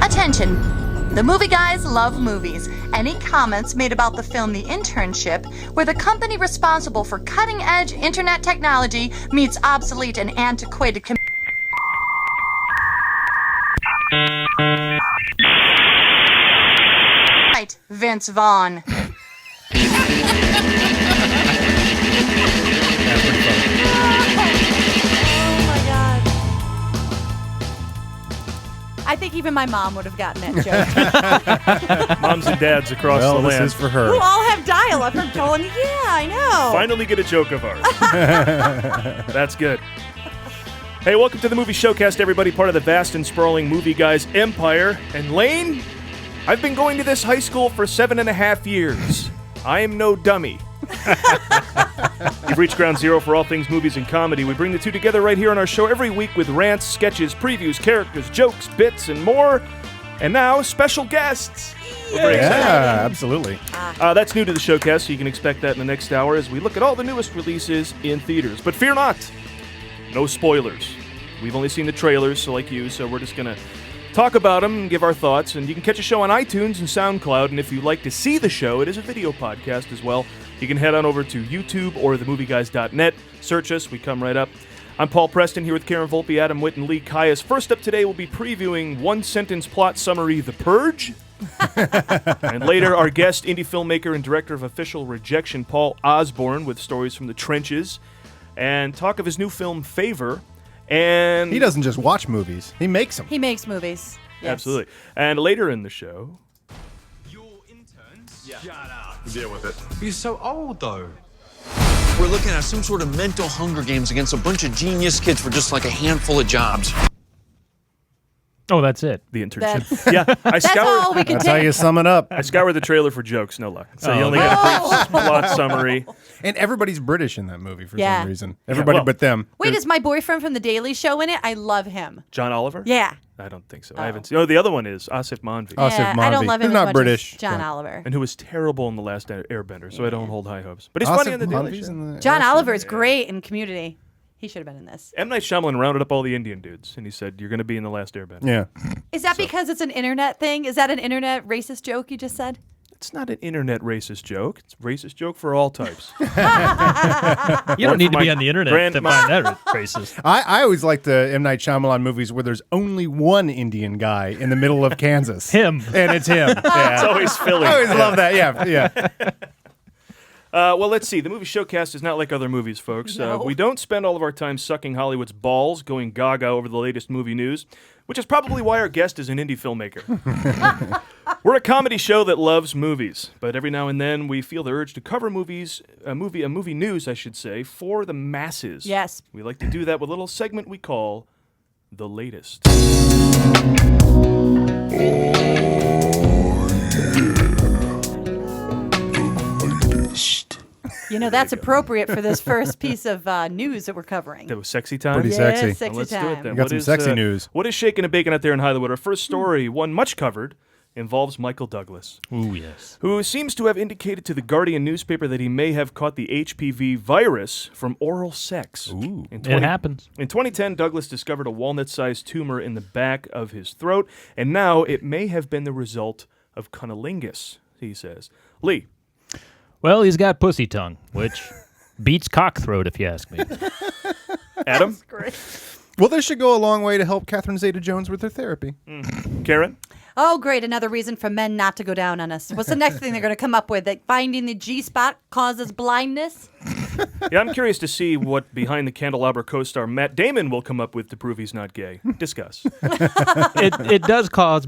Attention! The movie guys love movies. Any comments made about the film The Internship, where the company responsible for cutting-edge internet technology meets obsolete and antiquated Right, Vince Vaughn. I think even my mom would have gotten that joke. Moms and dads across the land. This is for her. Who all have dial-up from going, yeah, I know. Finally get a joke of ours. That's good. Hey, welcome to the movie Showcast, everybody, part of the vast and sprawling Movie Guys empire. And Lane, I've been going to this high school for 7.5 years. I am no dummy. You've reached ground zero for all things movies and comedy. We bring the two together right here on our show every week with rants, sketches, previews, characters, jokes, bits, and more. And now, special guests. Yeah, absolutely. That's new to the Showcast, so you can expect that in the next hour as we look at all the newest releases in theaters. But fear not, no spoilers. We've only seen the trailers, so like you, so we're just going to talk about them and give our thoughts. And you can catch a show on iTunes and SoundCloud. And if you'd like to see the show, it is a video podcast as well. You can head on over to YouTube or themovieguys.net. Search us. We come right up. I'm Paul Preston here with Karen Volpe, Adam Witt, and Lee Caius. First up today, we'll be previewing one-sentence plot summary, The Purge. And later, our guest, indie filmmaker and director of Official Rejection, Paul Osborne, with stories from the trenches. And talk of his new film, Favor. And He doesn't just watch movies. He makes them. He makes movies. Yes. Absolutely. And later in the show... Your interns? Yeah. Shut up. Deal with it. You're so old, though. We're looking at some sort of mental Hunger Games against a bunch of genius kids for just like a handful of jobs. Oh, that's it. The Internship. Yeah, That's all we can That's how take. you sum it up. I scoured the trailer for jokes, no luck. So you only get a brief plot summary. And everybody's British in that movie for Yeah. some reason. Everybody well- but them. Wait, is my boyfriend from The Daily Show in it? I love him. John Oliver? Yeah. I don't think so. I haven't seen. Oh, the other one is Asif Manvi, Asif Yeah, I don't Manvi. love him He's as not much British, as John but- Oliver. and who was terrible in The Last Airbender, so I don't hold high hopes. But he's funny on the Daily Manvi's Show. in the John Oliver is great in Community. He should have been in this. M. Night Shyamalan rounded up all the Indian dudes, and he said, you're going to be in The Last Airbender. Yeah. Is that because it's an internet thing? Is that an internet racist joke you just said? It's not an internet racist joke. It's a racist joke for all types. You don't need to my be on the internet to grandma. find that racist. I always like the M. Night Shyamalan movies where there's only one Indian guy in the middle of Kansas. Him. And it's him. It's Yeah. always Philly. I always love that. Yeah. Well, let's see. The movie Showcast is not like other movies, folks. No. We don't spend all of our time sucking Hollywood's balls, going gaga over the latest movie news, which is probably why our guest is an indie filmmaker. We're a comedy show that loves movies, but every now and then we feel the urge to cover movie news, I should say, for the masses. Yes. We like to do that with a little segment we call The Latest. You know, that's appropriate for this first piece of news that we're covering. That was sexy time? Pretty Yes, sexy. sexy Let's time. do it then. We got What some is, sexy news. What is shaking and baking out there in Hollywood? Our first story, one much covered, involves Michael Douglas, Ooh, yes. who seems to have indicated to the Guardian newspaper that he may have caught the HPV virus from oral sex. Ooh. In It happens. In 2010, Douglas discovered a walnut-sized tumor in the back of his throat, and now it may have been the result of cunnilingus, he says. Lee. Well, he's got pussy tongue, which beats cock throat, if you ask me. Adam. Great. Well, this should go a long way to help Catherine Zeta-Jones with her therapy. Karen. Oh, great. Another reason for men not to go down on us. What's the next thing they're going to come up with? That finding the G-spot causes blindness? Yeah, I'm curious to see what Behind the Candelabra co-star Matt Damon will come up with to prove he's not gay. Discuss. It does cause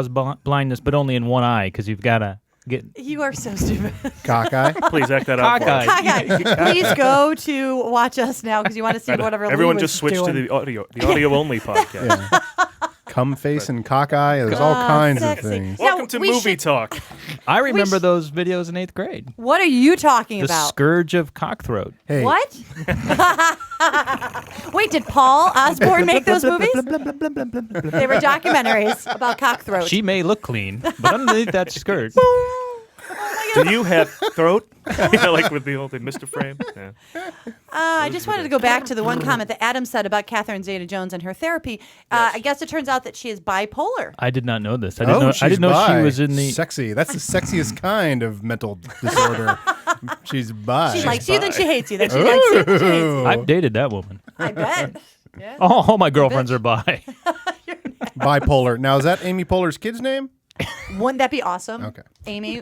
blindness, but only in one eye, because you've got to get... You are so stupid. Cockeye. Please act that out for us. Cockeye. Please go to watch us now because you want to see whatever Everyone Lee just was switched doing. to the audio-only podcast. Yeah. Cum face and cockeye. There's all kinds of sexy. things. Now, Welcome to we Movie should- Talk. I remember sh- those videos in 8th grade. What are you talking The about? scourge of cock throat. Hey. What? Wait, did Paul Osborne make those movies? They were documentaries about cockthroat. She may look clean, but underneath that skirt... Oh my you. Do you have throat? Like with the old Mr. Frame. Yeah. I just wanted to go back to the one comment that Adam said about Catherine Zeta-Jones and her therapy. I guess it turns out that she is bipolar. I did not know this. I didn't know she was in the sexy. That's the sexiest kind of mental disorder. She's bi. She likes you, then she hates you. Then she likes you, then she hates you. I've dated that woman. I bet. Yeah. All my girlfriends are bi. Bipolar. Now, is that Amy Poehler's kid's name? Wouldn't that be awesome? Okay. Amy,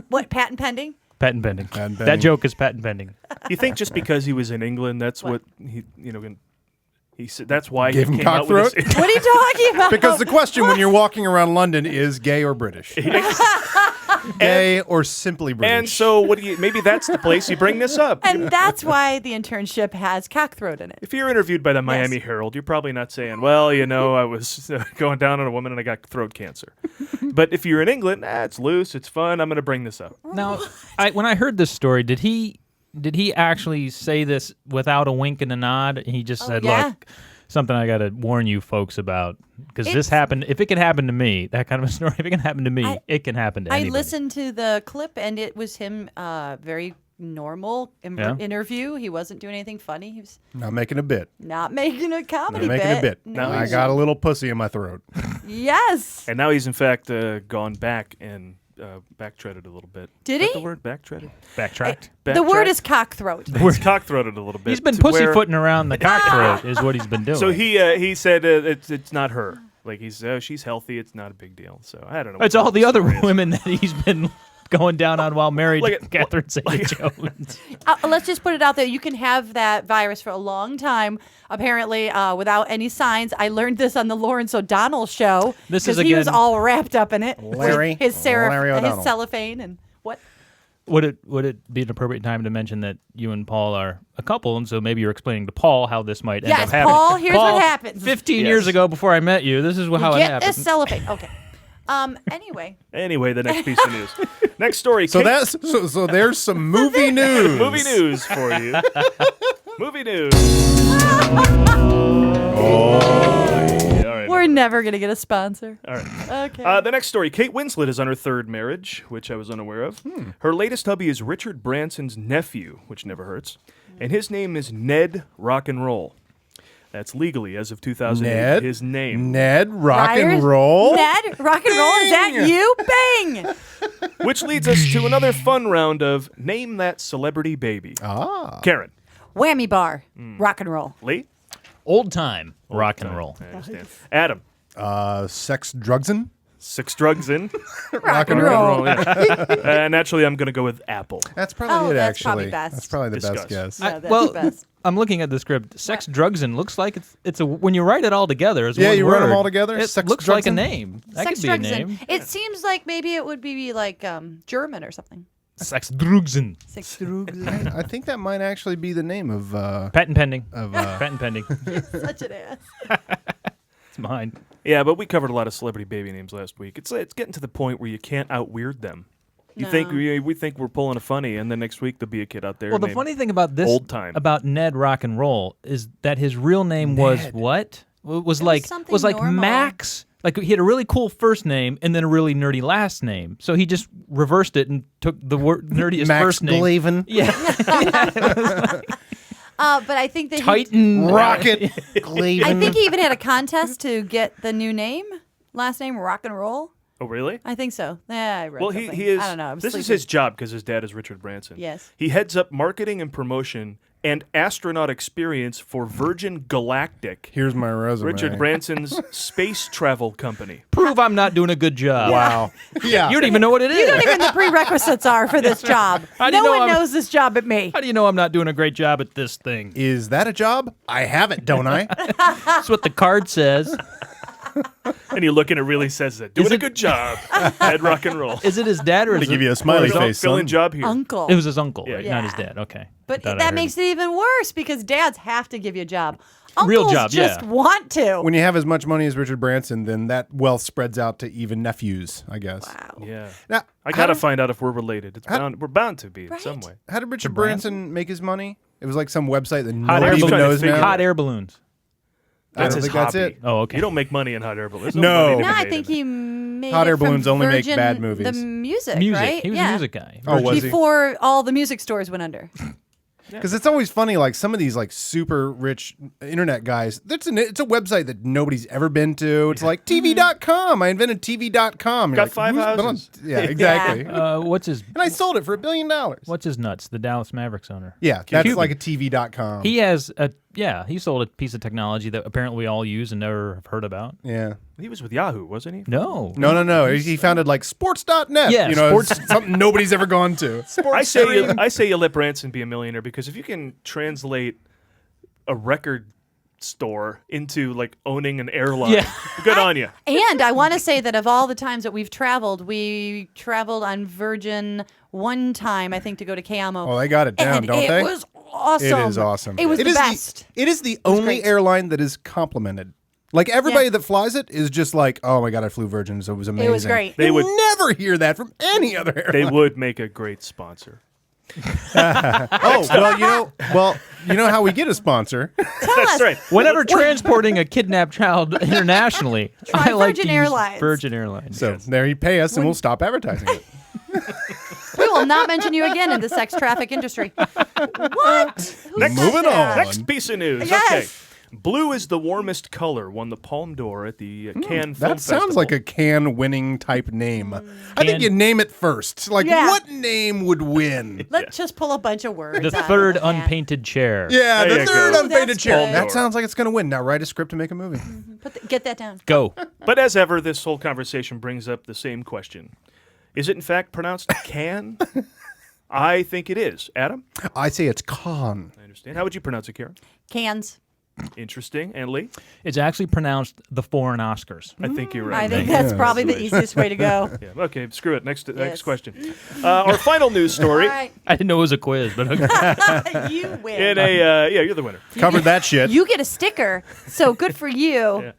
what, patent pending? Patent pending. Patent That pending. joke is patent pending. You think just because he was in England, that's what he said? That's why Gave he him came out with cockthroat? this. What are you talking about? Because the question when you're walking around London is gay or British. Gay or simply British. And so, maybe that's the place you bring this up. And that's why the internship has cockthroat in it. If you're interviewed by the Miami Herald, you're probably not saying, well, I was going down on a woman and I got throat cancer. But if you're in England, it's loose, it's fun, I'm going to bring this up. Now, when I heard this story, did he actually say this without a wink and a nod? He just said, yeah. look, something I got to warn you folks about. Because this happened, if it can happen to me, that kind of a story, if it can happen to me, it can happen to anybody. I listened to the clip, and it was him very normal interview. He wasn't doing anything funny. He was not making a bit. not making a comedy Not making a bit. No, I got a little pussy in my throat. Yes. And now he's, in fact, gone back and backtracked a little bit. Did Is he? that the word backtracked? Backtracked. The word is cockthroat. He's cockthroated a little bit. He's been to where- pussyfooting around the cockthroat is what he's been doing. So he said it's not her. Like she's healthy. It's not a big deal. So I don't know. It's all the other women that he's been going down on while married to Catherine Zeta-Jones. Let's just put it out there. You can have that virus for a long time, apparently, without any signs. I learned this on the Lawrence O'Donnell show. This is, because he was again- all wrapped up in it. Larry- with his Larry O'Donnell. his cellophane and what? Would it be an appropriate time to mention that you and Paul are a couple, and so maybe you're explaining to Paul how this might end Yes, up happening? Paul, here's what happens. 15 years ago, before I met you, this is how it Get happened. this cellophane. Okay. Anyway. Anyway, the next piece of news. Next story. So so there's some movie news. movie news for you. Movie news. All right. We're never going to get a sponsor. All right. Okay. The next story. Kate Winslet is on her third marriage, which I was unaware of. Her latest hubby is Richard Branson's nephew, which never hurts. And his name is Ned Rock and Roll. That's legally, as of 2008, Ned? his name. Ned Rock Ryers? and Roll. Ned, rock and roll. Is that Bing! you? Bang! Which leads us to another fun round of Name That Celebrity Baby. Ah. Karen. Whammy bar. Rock and roll. Lee? Old time rock and roll. I understand. Adam. Sex Drugsin. Six drugs in. Rock and roll. Naturally, I'm going to go with Apple. That's probably it, that's actually. probably best. That's probably the Discuss. best guess. Yeah, that's well, best. I'm looking at the script. Sex, drugs, and looks like it's a when you write it all together as Yeah, one you word. write 'em all together? It Sex, looks drugs, like a and- name. That Sex, could be a drugs, name. and- It seems like maybe it would be like German or something. Sex, drugs, and Sex, drugs. I think that might actually be the name of patent pending. of Patent pending. Such an ass. It's mine. Yeah, but we covered a lot of celebrity baby names last week. It's getting to the point where you can't out-weird them. You think we think we're pulling a funny, and then next week there'll be a kid out there. Well, the named funny thing about this, Old Time. about Ned Rock and Roll, is that his real name was what? Was like something normal. Max. Like he had a really cool first name and then a really nerdy last name. So he just reversed it and took the nerdiest Max first name. Glavin. Yeah, But I think that Titan Rocket Glavin. I think he even had a contest to get the new name, last name, Rock and Roll. Oh, really? I think so. Yeah, I read Well, something. he is. I don't know. I'm This is sleeping. his job because his dad is Richard Branson. Yes. He heads up marketing and promotion and astronaut experience for Virgin Galactic, Here's my resume. Richard Branson's space travel company. Prove I'm not doing a good job. Wow. Yeah. You don't even know what it is. You don't even know the prerequisites are for this job. How do you No know one I'm- knows this job but me. How do you know I'm not doing a great job at this thing? Is that a job? I have it, don't I? That's what the card says. And you look and it really says that. Doing a good job at rock and roll. Is it his dad or is to give it, you a smiley Fill- face, fill in son. job here. Uncle. it was his uncle, Yeah. right? Not his Yeah. dad. Okay. But Thought I that heard makes him. it even worse because dads have to give you a job. Uncles Real job, just yeah. want to. When you have as much money as Richard Branson, then that wealth spreads out to even nephews, I guess. Wow. Yeah. Now, I got to find out if we're related. We're bound to be in Right? some way. How did Richard Branson make his money? It was like some website that Hot air, nobody even trying to knows figure now. hot air balloons. I don't his think that's hobby. it. Oh, okay. You don't make money in hot air balloons. No. money to No, be I made think in he it. made Hot it air from balloons only make Virgin, bad movies. The music, Music. right? He was a music guy. Oh, was he? Before all the music stores went under. Because it's always funny, like some of these like super rich internet guys. It's a website that nobody's ever been to. It's like TV.com. I invented TV.com. You're Got like, 5 who's been houses. Yeah, exactly. What's his And I sold it for $1 billion. What's his nuts? The Dallas Mavericks owner. Yeah, that's Cuban. like a TV.com. He has he sold a piece of technology that apparently we all use and never have heard about. Yeah. He was with Yahoo, wasn't he? No. No. He founded like sports.net. Yeah, something nobody's ever gone to. I say you let Branson be a millionaire because if you can translate a record store into like owning an airline, good on you. And I want to say that of all the times that we traveled on Virgin one time, I think, to go to Cayamo. Oh, they got it down, and don't it they? was awesome. It is awesome. It was the best. It is the only great. airline that is complimented. Like everybody that flies it is just like, oh my God, I flew Virgin, so it was amazing. It was great. They You would never hear that from any other airline. they would make a great sponsor. You know how we get a sponsor? That's right. Whenever transporting a kidnapped child internationally, Try I like Virgin to use Airlines. Virgin Airlines. So there you pay us and we'll stop advertising it. We will not mention you again in the sex traffic industry. What? Moving on. Next piece of news. Yes. Okay. Blue is the warmest color won the Palme d'Or at the Cannes Film That sounds Festival. like a can winning type name. I think you name it first. Like, Yeah. what name would win? Let's just pull a bunch of words. The out third of that. unpainted chair. Yeah, There the you third go. unpainted That's chair. good. That sounds like it's going to win. Now write a script to make a movie. Get that down. Go. But as ever, this whole conversation brings up the same question. Is it in fact pronounced can? I think it is. Adam? I say it's con. I understand. How would you pronounce it, Karen? Cans. Interesting. And Lee? It's actually pronounced the foreign Oscars. I think you're right. I think that's probably the easiest way to go. Yeah, okay, screw it. Next Yes. question. Our final news story. All right. I didn't know it was a quiz, but okay. You win. In a you're the winner. Covered that shit. You get a sticker, so good for you. Yeah.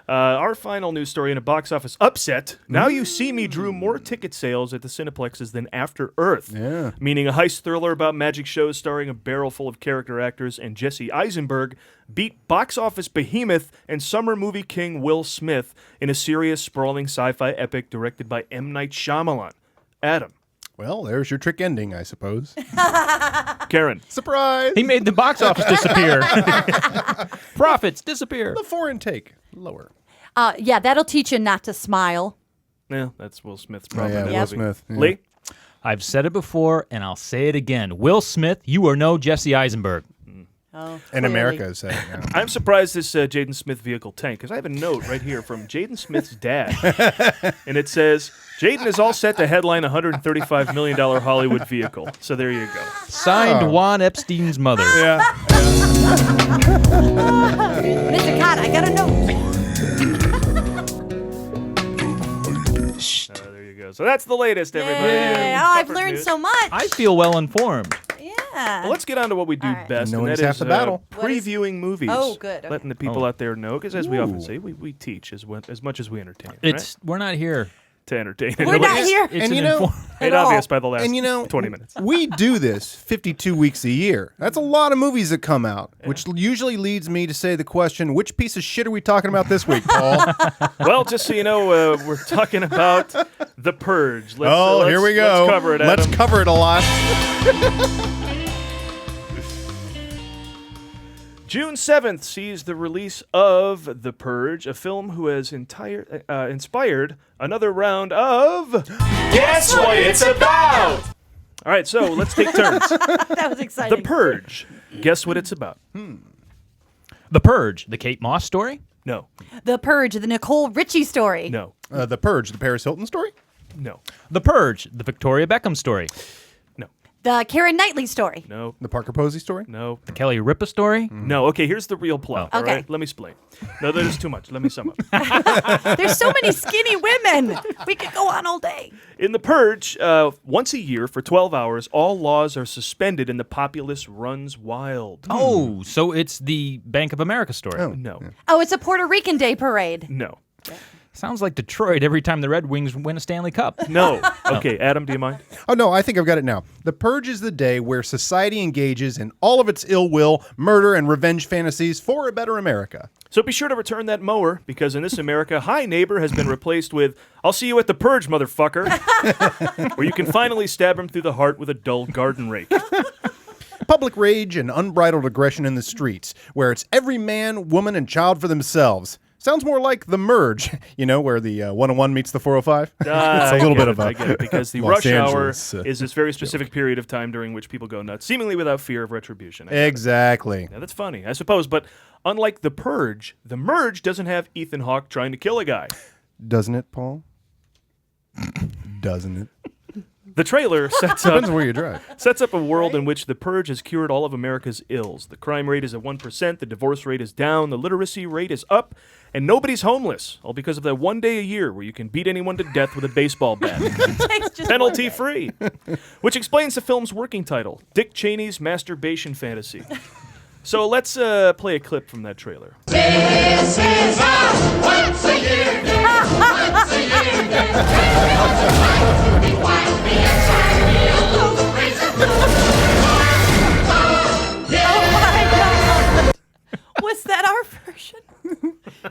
Our final news story in a box office upset. Now You See Me drew more ticket sales at the Cineplexes than After Earth. Yeah. Meaning a heist thriller about magic shows starring a barrel full of character actors and Jesse Eisenberg beat box office behemoth and summer movie king Will Smith in a serious, sprawling sci-fi epic directed by M. Night Shyamalan. Adam. Well, there's your trick ending, I suppose. Karen. Surprise! He made the box office disappear. Profits disappear. The foreign take lower. Yeah, that'll teach you not to smile. Yeah, that's Will Smith's Oh, problem. yeah, in the Will movie. Smith. Yeah. Lee? I've said it before, and I'll say it again. Will Smith, you are no Jesse Eisenberg. Oh, In clearly. America, is saying. Yeah. I'm surprised this Jaden Smith vehicle tanked because I have a note right here from Jaden Smith's dad. And it says, Jaden is all set to headline a $135 million Hollywood vehicle. So there you go. Signed Juan Epstein's mother. Yeah. Mr. Cott, I got a note. There you go. So that's the latest, everybody. Yay. in Oh, I've covered learned news. so much. I feel well informed. Yeah. Well, let's get on to what we do All right. best, and Knowing's that half is the battle. What is- previewing movies. Oh, good, okay. Letting the people out there know, because as we often say, we teach as much as we entertain. It's we're not here. to entertain. We're not here. It's And an you know- Made at all. obvious by the last And you know, 20 minutes. we do this 52 weeks a year. That's a lot of movies that come out, which usually leads me to say the question, which piece of shit are we talking about this week, Paul? Well, just so you know, we're talking about The Purge. Here we go. Let's cover it, Let's Adam. cover it a lot. June 7th sees the release of The Purge, a film who has inspired another round of Guess What It's About! All right, so let's take turns. That was exciting. The Purge. Guess what it's about? The Purge, the Kate Moss story? No. The Purge, the Nicole Richie story. No. The Purge, the Paris Hilton story? No. The Purge, the Victoria Beckham story? No. The Keira Knightley story. No. The Parker Posey story? No. The Kelly Ripa story? No. Okay, here's the real plot. All Okay. right? Let me explain. No, that is too much. Let me sum up. There's so many skinny women. We could go on all day. In The Purge, once a year for 12 hours, all laws are suspended and the populace runs wild. Oh, so it's the Bank of America story. Oh. No. Oh, it's a Puerto Rican Day parade. No. Sounds like Detroit every time the Red Wings win a Stanley Cup. No. Okay, Adam, do you mind? Oh, no, I think I've got it now. The Purge is the day where society engages in all of its ill will, murder, and revenge fantasies for a better America. So be sure to return that mower, because in this America, Hi Neighbor has been replaced with I'll see you at the Purge, motherfucker, where you can finally stab him through the heart with a dull garden rake. Public rage and unbridled aggression in the streets, where it's every man, woman, and child for themselves. Sounds more like the Merge, where the 101 meets the 405. It's a little bit of a... I get it, because the Los rush Angeles, hour is this very specific period of time during which people go nuts, seemingly without fear of retribution. Exactly. Yeah, that's funny, I suppose, but unlike the Purge, the Merge doesn't have Ethan Hawke trying to kill a guy. Doesn't it, Paul? Doesn't it? The trailer Depends on where you drive. sets up a world in which the Purge has cured all of America's ills. The crime rate is at 1%, the divorce rate is down, the literacy rate is up, and nobody's homeless, all because of that one day a year where you can beat anyone to death with a baseball bat. Penalty free. Which explains the film's working title, Dick Cheney's Masturbation Fantasy. So let's play a clip from that trailer. This is our once a year. Once a year. Wild me inside me a little razor. Was that our version?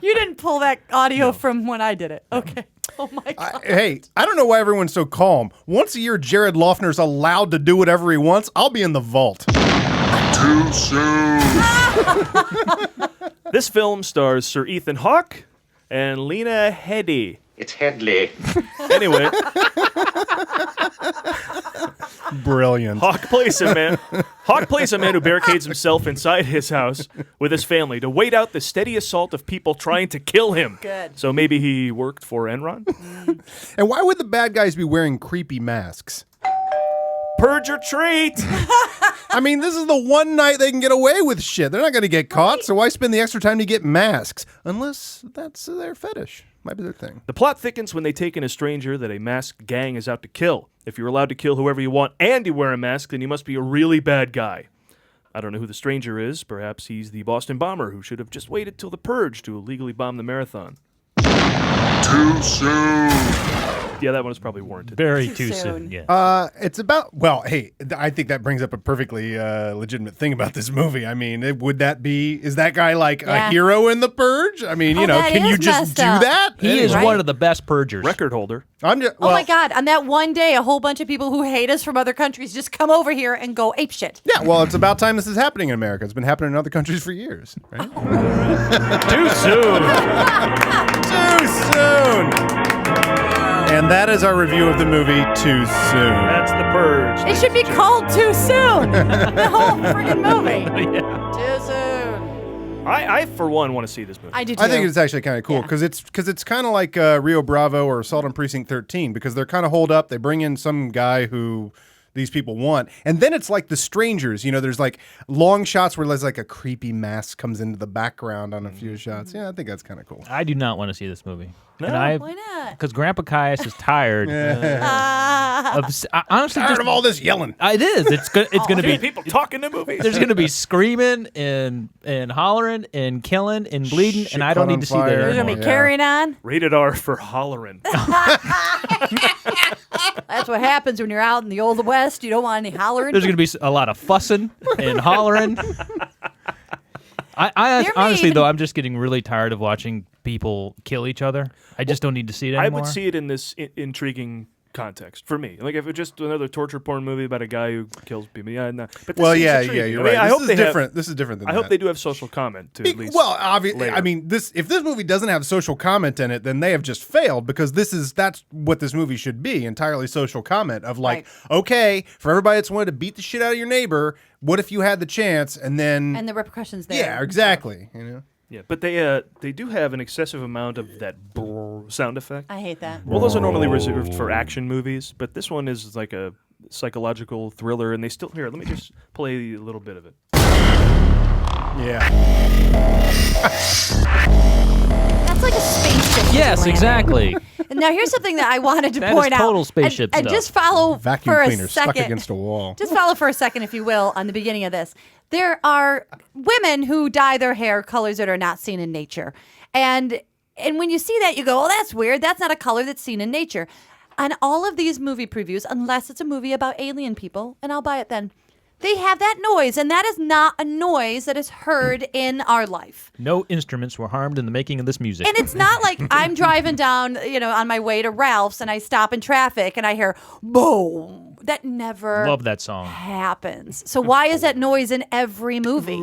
You didn't pull that audio from when I did it. Okay. Oh my God. Hey, I don't know why everyone's so calm. Once a year, Jared Loeffner's allowed to do whatever he wants. I'll be in the vault. Too soon. This film stars Sir Ethan Hawke and Lena Headey. It's Headley. Anyway, Brilliant. Hawke plays a man. Hawke plays a man who barricades himself inside his house with his family to wait out the steady assault of people trying to kill him. Good. So maybe he worked for Enron? And why would the bad guys be wearing creepy masks? Purge or treat! I mean, this is the one night they can get away with shit. They're not going to get caught, so why spend the extra time to get masks? Unless that's their fetish. Might be their thing. The plot thickens when they take in a stranger that a masked gang is out to kill. If you're allowed to kill whoever you want and you wear a mask, then you must be a really bad guy. I don't know who the stranger is. Perhaps he's the Boston bomber who should have just waited till the Purge to illegally bomb the marathon. Too soon. Yeah, that one is probably warranted. Very too soon. Yeah. It's about, well, hey, I think that brings up a perfectly legitimate thing about this movie. I mean, is that guy like a hero in the Purge? I mean, can you just do that? He is one of the best purgers. Record holder. Oh my God. On that one day, a whole bunch of people who hate us from other countries just come over here and go apeshit. Yeah, well, it's about time this is happening in America. It's been happening in other countries for years, right? Too soon. Too soon. And that is our review of the movie Too Soon. That's the Purge. It should be called Too Soon. The whole freaking movie. Yeah. Too soon. I for one, want to see this movie. I do too. I think it's actually kind of cool because it's kind of like Rio Bravo or Assault on Precinct 13 because they're kind of holed up. They bring in some guy who these people want. And then it's like The Strangers. There's like long shots where there's like a creepy mask comes into the background on a few shots. Yeah, I think that's kind of cool. I do not want to see this movie. No, why not? Because Grandpa Caius is tired. Honestly, Tired of all this yelling. It is. It's going to be people talking to movies. There's going to be screaming and hollering and killing and bleeding, Shit and I don't caught need on to see fire. that There's anymore. going to be carrying on. Rated R for hollering. That's what happens when you're out in the Old West. You don't want any hollering. There's going to be a lot of fussing and hollering. Honestly, though, I'm just getting really tired of watching people kill each other. I just don't need to see it anymore. I would see it in this intriguing context for me. Like if it's just another torture porn movie about a guy who kills people. Yeah, no. But this seems intriguing. You're right. I hope This is different than I that. hope they do have social comment too, at least. Well, obviously, later. I mean, if this movie doesn't have social comment in it, then they have just failed because that's what this movie should be, entirely social comment of like, okay, for everybody that's wanted to beat the shit out of your neighbor, what if you had the chance and then and the repercussions there. Yeah, exactly. Yeah, but they do have an excessive amount of that brrr sound effect. I hate that. Well, those are normally reserved for action movies, but this one is like a psychological thriller, and they still here. Let me just play a little bit of it. Yeah. That's like a spaceship. Yes, landing. exactly. And now here's something that I wanted to That point is out. total spaceship and stuff. just follow Vacuum for cleaner a second. stuck against a wall. Just follow for a second, if you will, on the beginning of this. There are women who dye their hair colors that are not seen in nature. And And when you see that, you go, oh, that's weird. That's not a color that's seen in nature. On all of these movie previews, unless it's a movie about alien people, and I'll buy it then, they have that noise, and that is not a noise that is heard in our life. No instruments were harmed in the making of this music. And it's not like I'm driving down, on my way to Ralph's, and I stop in traffic, and I hear boom. That never Love that song. happens. So why is that noise in every movie?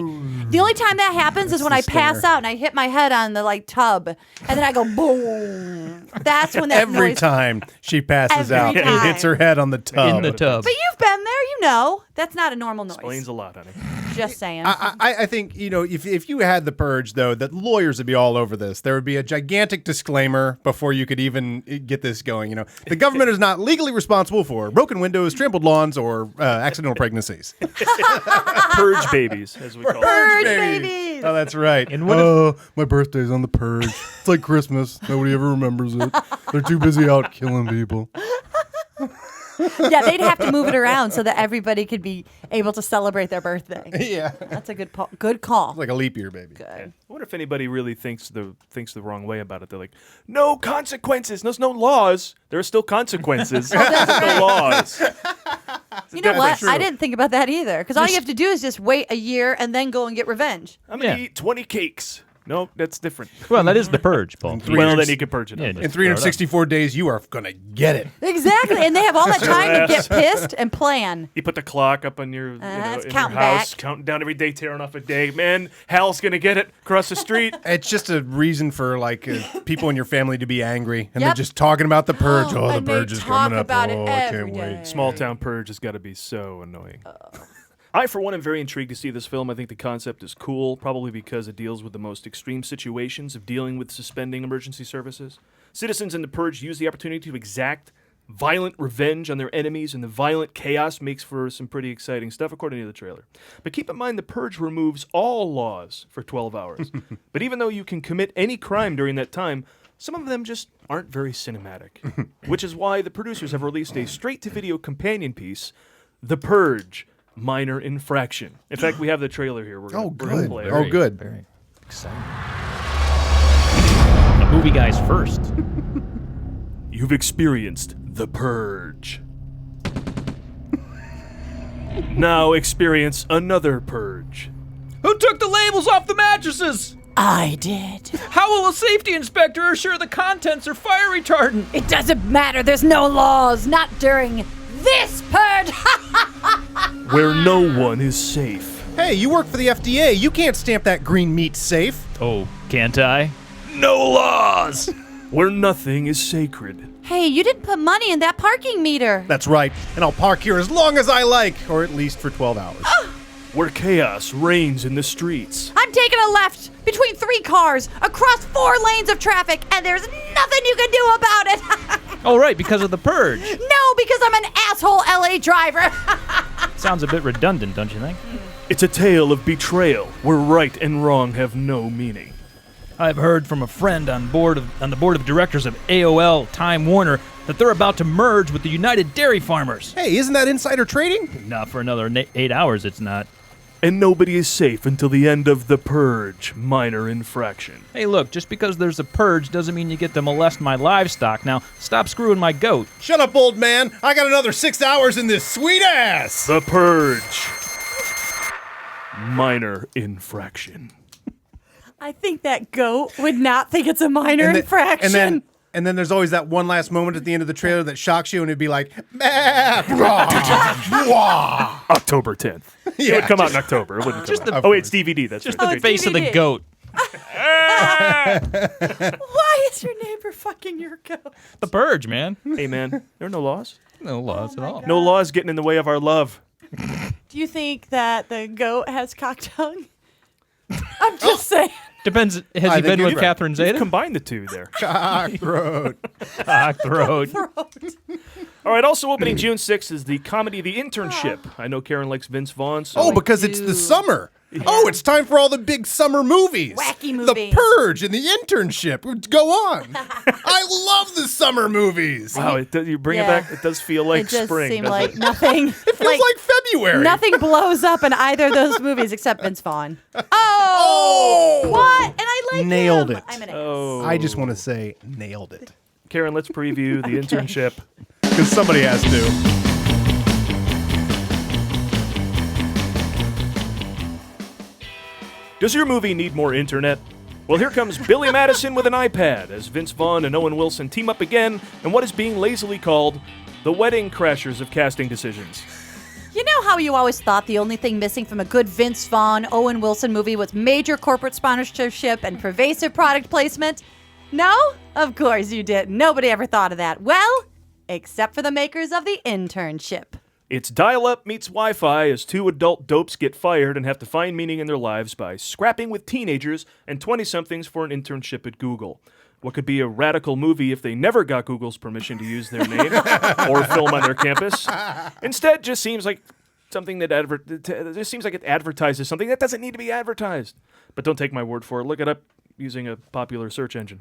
The only time that happens is when I pass out and I hit my head on the tub, and then I go boom. That's when that Every noise. time she passes out, Every it hits her head on the tub. In the tub. But you've been there, you know. That's not a normal noise. Explains a lot, honey. Just saying. I think, if you had the Purge, though, that lawyers would be all over this. There would be a gigantic disclaimer before you could even get this going. The government is not legally responsible for broken windows, trampled lawns, or accidental pregnancies. Purge babies, as we call it. Purge babies. Oh, that's right. And what My birthday's on the Purge. It's like Christmas. Nobody ever remembers it. They're too busy out killing people. Yeah, they'd have to move it around so that everybody could be able to celebrate their birthday. Yeah. That's a good call. Like a leap year, baby. Good. I wonder if anybody really thinks the wrong way about it. They're like, no consequences. There's no laws. There are still consequences. There's no laws. You know what? true. I didn't think about that either. Because all you have to do is just wait a year and then go and get revenge. I'm going to Yeah. eat 20 cakes. No, that's different. Well, that is the Purge, Paul. Well, then you can purge it. Yeah, up. just In 364 days, you are going to get it. Exactly. And they have all that time to get pissed and plan. You put the clock up on your, it's in your counting house, back. counting down every day, tearing off a day. Man, Hal's going to get it across the street. It's just a reason for people in your family to be angry, and Yep. they're just talking about the Purge. Oh, the and they Purge is talk coming up. about it Oh, I every can't day. wait. Small town purge has got to be so annoying. I, for one, am very intrigued to see this film. I think the concept is cool, probably because it deals with the most extreme situations of dealing with suspending emergency services. Citizens in the Purge use the opportunity to exact violent revenge on their enemies, and the violent chaos makes for some pretty exciting stuff, according to the trailer. But keep in mind, the Purge removes all laws for 12 hours. But even though you can commit any crime during that time, some of them just aren't very cinematic, which is why the producers have released a straight-to-video companion piece, The Purge, Minor Infraction. In fact, we have the trailer here. We're gonna play it. Oh, good. Very exciting. The movie guys first. You've experienced The Purge. Now experience another Purge. Who took the labels off the mattresses? I did. How will a safety inspector assure the contents are fire retardant? It doesn't matter. There's no laws. Not during this Purge. Where no one is safe. Hey, you work for the FDA. You can't stamp that green meat safe. Oh, can't I? No laws! Where nothing is sacred. Hey, you didn't put money in that parking meter. That's right. And I'll park here as long as I like, or at least for 12 hours. Where chaos reigns in the streets. I'm taking a left between 3 cars across 4 lanes of traffic, and there's nothing you can do about it. Oh, right, because of the Purge. No, because I'm an asshole LA driver. Sounds a bit redundant, don't you think? It's a tale of betrayal, where right and wrong have no meaning. I've heard from a friend on the board of directors of AOL Time Warner that they're about to merge with the United Dairy Farmers. Hey, isn't that insider trading? Not for another 8 hours, it's not. And nobody is safe until the end of The Purge, Minor Infraction. Hey, look, just because there's a purge doesn't mean you get to molest my livestock. Now, stop screwing my goat. Shut up, old man. I got another 6 hours in this sweet ass. The Purge, Minor Infraction. I think that goat would not think it's a minor infraction. And then there's always that one last moment at the end of the trailer that shocks you, and it'd be like, "Bah." October 10th. It would come out in October. It wouldn't come out. Oh, wait, it's DVD. That's Just right. the face of the DVD. goat. Why is your neighbor fucking your goat? The Purge, man. Hey, man, there are no laws. No laws at all. No laws getting in the way of our love. Do you think that the goat has cock tongue? I'm just saying. Depends. Has he think been you're with right. Catherine Zeta? Combine the two there. Cockroach. Cockroach. All right, also opening June 6th is the comedy The Internship. I know Karen likes Vince Vaughn, so Oh, because it's the summer. Oh, it's time for all the big summer movies. Wacky The movies. Purge and the Internship. Go on. I love the summer movies. wow, you bring Yeah. it back. It does feel like It does spring. seem doesn't like it? nothing. It feels like February. Nothing blows up in either of those movies except Vince Vaughn. Oh! What? And I like nailed him. it. I'm an ass. Oh. I just want to say nailed it. Karen, let's preview the internship. Because somebody has to. Does your movie need more internet? Well, here comes Billy Madison with an iPad as Vince Vaughn and Owen Wilson team up again in what is being lazily called the wedding crashers of casting decisions. You know how you always thought the only thing missing from a good Vince Vaughn, Owen Wilson movie was major corporate sponsorship and pervasive product placement? No? Of course you didn't. Nobody ever thought of that. Well, except for the makers of the Internship. It's dial-up meets Wi-Fi as two adult dopes get fired and have to find meaning in their lives by scrapping with teenagers and 20-somethings for an internship at Google. What could be a radical movie if they never got Google's permission to use their name or film on their campus? Instead, just seems like something that it advertises something that doesn't need to be advertised. But don't take my word for it. Look it up using a popular search engine.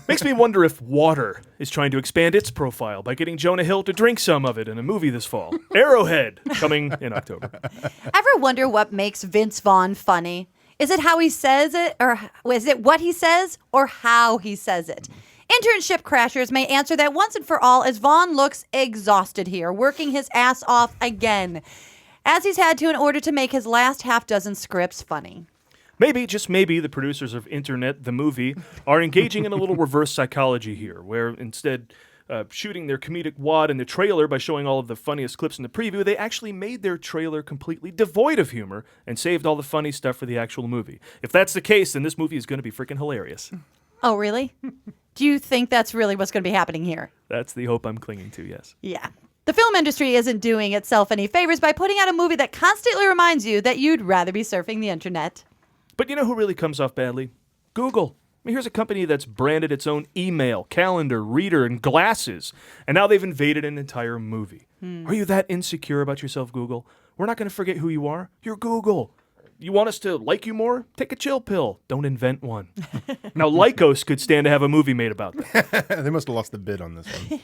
Makes me wonder if water is trying to expand its profile by getting Jonah Hill to drink some of it in a movie this fall. Arrowhead, coming in October. Ever wonder what makes Vince Vaughn funny? Is it how he says it, or is it what he says, or how he says it? Internship crashers may answer that once and for all as Vaughn looks exhausted here, working his ass off again, as he's had to in order to make his last half-dozen scripts funny. Maybe, just maybe, the producers of Internet, the movie, are engaging in a little reverse psychology here, where instead shooting their comedic wad in the trailer by showing all of the funniest clips in the preview, they actually made their trailer completely devoid of humor and saved all the funny stuff for the actual movie. If that's the case, then this movie is going to be freaking hilarious. Oh, really? Do you think that's really what's going to be happening here? That's the hope I'm clinging to, yes. Yeah. The film industry isn't doing itself any favors by putting out a movie that constantly reminds you that you'd rather be surfing the internet. But you know who really comes off badly? Google. I mean, here's a company that's branded its own email, calendar, reader, and glasses, and now they've invaded an entire movie. Are you that insecure about yourself, Google? We're not going to forget who you are. You're Google. You want us to like you more? Take a chill pill. Don't invent one. Now, Lycos could stand to have a movie made about that. They must have lost the bid on this one.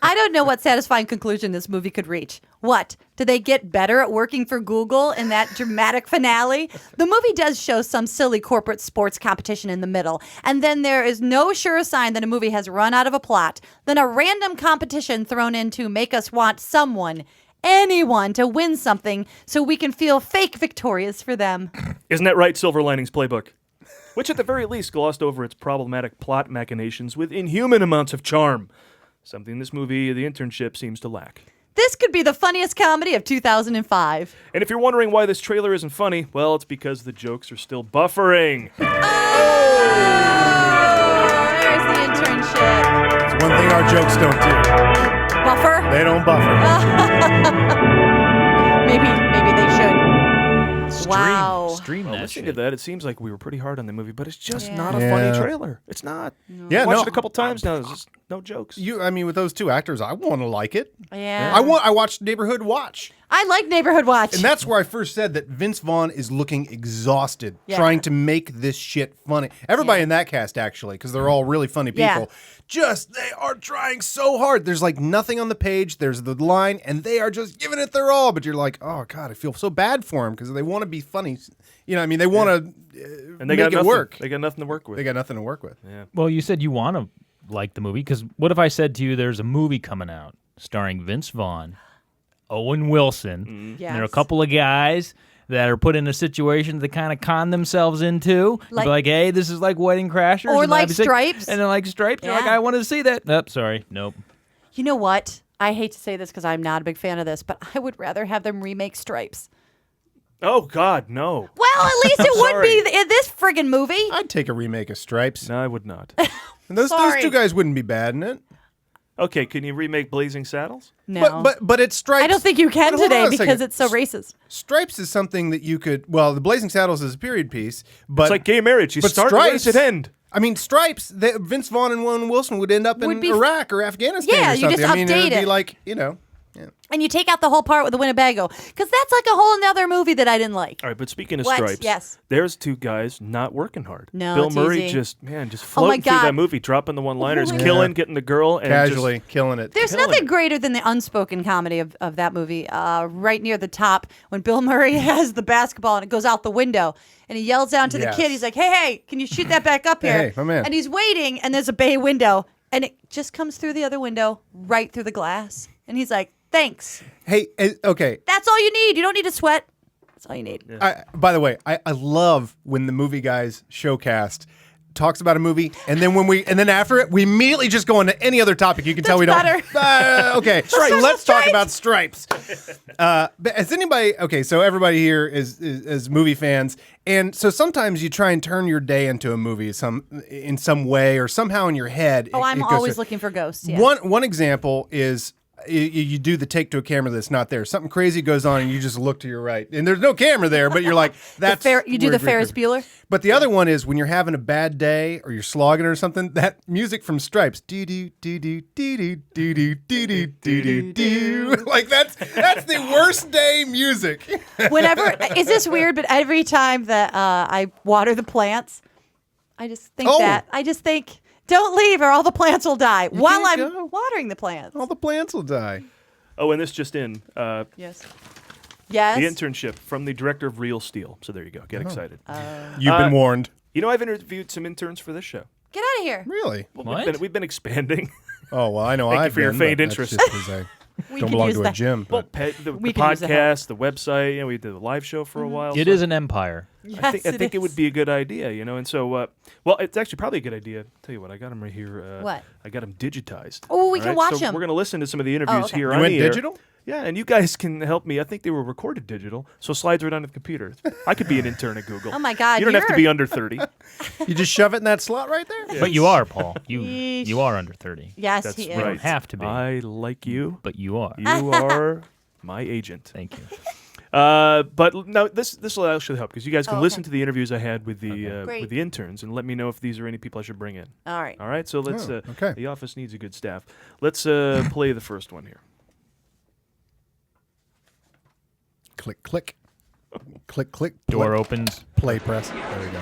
I don't know what satisfying conclusion this movie could reach. What? Did they get better at working for Google in that dramatic finale? The movie does show some silly corporate sports competition in the middle, and then there is no sure sign that a movie has run out of a plot than a random competition thrown in to make us want someone, anyone, to win something so we can feel fake victorious for them. Isn't that right, Silver Linings Playbook? Which at the very least glossed over its problematic plot machinations with inhuman amounts of charm. Something this movie, The Internship, seems to lack. This could be the funniest comedy of 2005. And if you're wondering why this trailer isn't funny, well, it's because the jokes are still buffering. There's the internship. It's one thing our jokes don't do. Buffer? They don't buffer. Maybe they should. Wow. Stream that Listening shit. to that, it seems like we were pretty hard on the movie, but it's just not a Yeah. funny trailer. It's not. Yeah, I watched no. it a couple times now. There's just no jokes. I mean, with those two actors, I want to like it. Yeah. I watched Neighborhood Watch. I like Neighborhood Watch. And that's where I first said that Vince Vaughn is looking exhausted Yeah. trying to make this shit funny. Everybody in that cast, actually, because they're all really funny people, Yeah. they are trying so hard. There's like nothing on the page. There's the line, and they are just giving it their all. But you're like, oh, God, I feel so bad for them because they want to be funny. You know, I mean, they want to And they make got it nothing. work. They got nothing to work with. They got nothing to work with. Yeah. Well, you said you want to like the movie, because what if I said to you there's a movie coming out starring Vince Vaughn, Owen Wilson, Yes. and there are a couple of guys that are put in a situation they kind of con themselves into. Like- You'd be like, hey, this is like Wedding Crashers. Or and like I'd be saying- Stripes. And then like Stripes. You're like, Yeah. I wanted to see that. Nope, sorry. Nope. You know what? I hate to say this because I'm not a big fan of this, but I would rather have them remake Stripes. Oh, God, no. Well, at least it would Sorry. be in this friggin' movie. I'd take a remake of Stripes. No, I would not. And those Sorry. two guys wouldn't be bad in it. Okay, can you remake Blazing Saddles? No. But it's Stripes. I don't think you can But hold on today a because second. it's so racist. Stripes is something that you could. Well, the Blazing Saddles is a period piece, but It's like gay marriage. You but start, where does it end? I mean, Stripes. Vince Vaughn and Owen Wilson would end up Would in be- Iraq or Afghanistan. Yeah, or you something. just I mean, it update would be it. like, you know. And you take out the whole part with the Winnebago, because that's like a whole another movie that I didn't like. All right, but speaking of What? stripes, Yes. there's two guys not working hard. No, Bill it's Murray easy. just Oh my floating through God. that movie, dropping the one-liners, Oh my killing, getting the girl, and Casually killing it. There's Killing nothing it. greater than the unspoken comedy of that movie. Right near the top, when Bill Murray has the basketball and it goes out the window, and he yells down to the Yes. kid. He's like, "Hey, can you shoot that back up here?" Hey, my man. And he's waiting, and there's a bay window, and it just comes through the other window, right through the glass. And he's like, "Thanks. Hey, okay. That's all you need. You don't need to sweat. That's all you need." By the way, I love when the movie guys Showcast talks about a movie, and then after it, we immediately just go into any other topic. You can tell we don't. better. Okay, let's talk about stripes. But has anybody? Okay, so everybody here is movie fans, and so sometimes you try and turn your day into a movie, in some way or somehow in your head. Oh, I'm it goes always through. looking for ghosts. Yeah. One example is. You do the take to a camera that's not there. Something crazy goes on, and you just look to your right, and there's no camera there. But you're like, "That's you do the Ferris Bueller. But the other one is when you're having a bad day or you're slogging or something. That music from Stripes, do do do do do do do do do do do do. Like that's the worst day music. Whenever is this weird? But every time that I water the plants, I just think don't leave or all the plants will die while I'm watering the plants. All the plants will die. Oh, and this just in. Yes. The Internship from the director of Real Steel. So there you go. Get excited. You've been warned. You know, I've interviewed some interns for this show. Get out of here. Really? Well, we've been expanding. Oh, well, I know Thank you I've for your been, feigned but interest. that's just 'cause I We don't could belong use to a that. gym. Well, But the We could use the help. podcast, the website. We did the live show for a while. It so is an empire. I think it would be a good idea, And so, well, it's actually probably a good idea. Tell you what, I got them right here. What? I got them digitized. Oh, we can All watch so 'em. We're going to listen to some of the interviews okay. here You on went the air. digital? Yeah, and you guys can help me. I think they were recorded digital, so slides right on the computer. I could be an intern at Google. Oh my God, You don't have to you're- be under 30. you just shove it in that slot right there? But you are, Paul. You Yeesh. are under 30. Yes, That's he is. right. don't have to be. I like you. But you are. You are my agent. Thank you. But no, this will actually help because you guys can okay. listen to the interviews I had with the Great. with the interns and let me know if these are any people I should bring in. All right. All right. So let's. okay. The office needs a good staff. Let's play the first one here. Click, click. Click, click. Door play, opens. Play, press. There we go.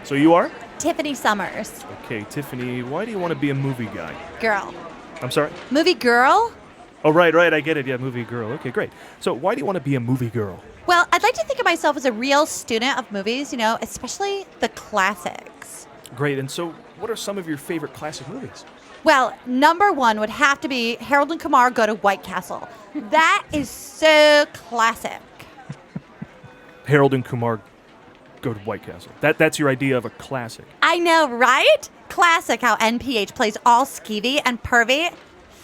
So you are? Tiffany Summers. Okay, Tiffany. Why do you want to be a movie guy? Girl. I'm sorry. Movie girl? Oh, right. I get it. Yeah, movie girl. Okay, great. So why do you want to be a movie girl? Well, I'd like to think of myself as a real student of movies, especially the classics. Great. And so, what are some of your favorite classic movies? Well, number one would have to be Harold and Kumar Go to White Castle. That is so classic. Harold and Kumar Go to White Castle. That's your idea of a classic. I know, right? Classic how NPH plays all skeevy and pervy.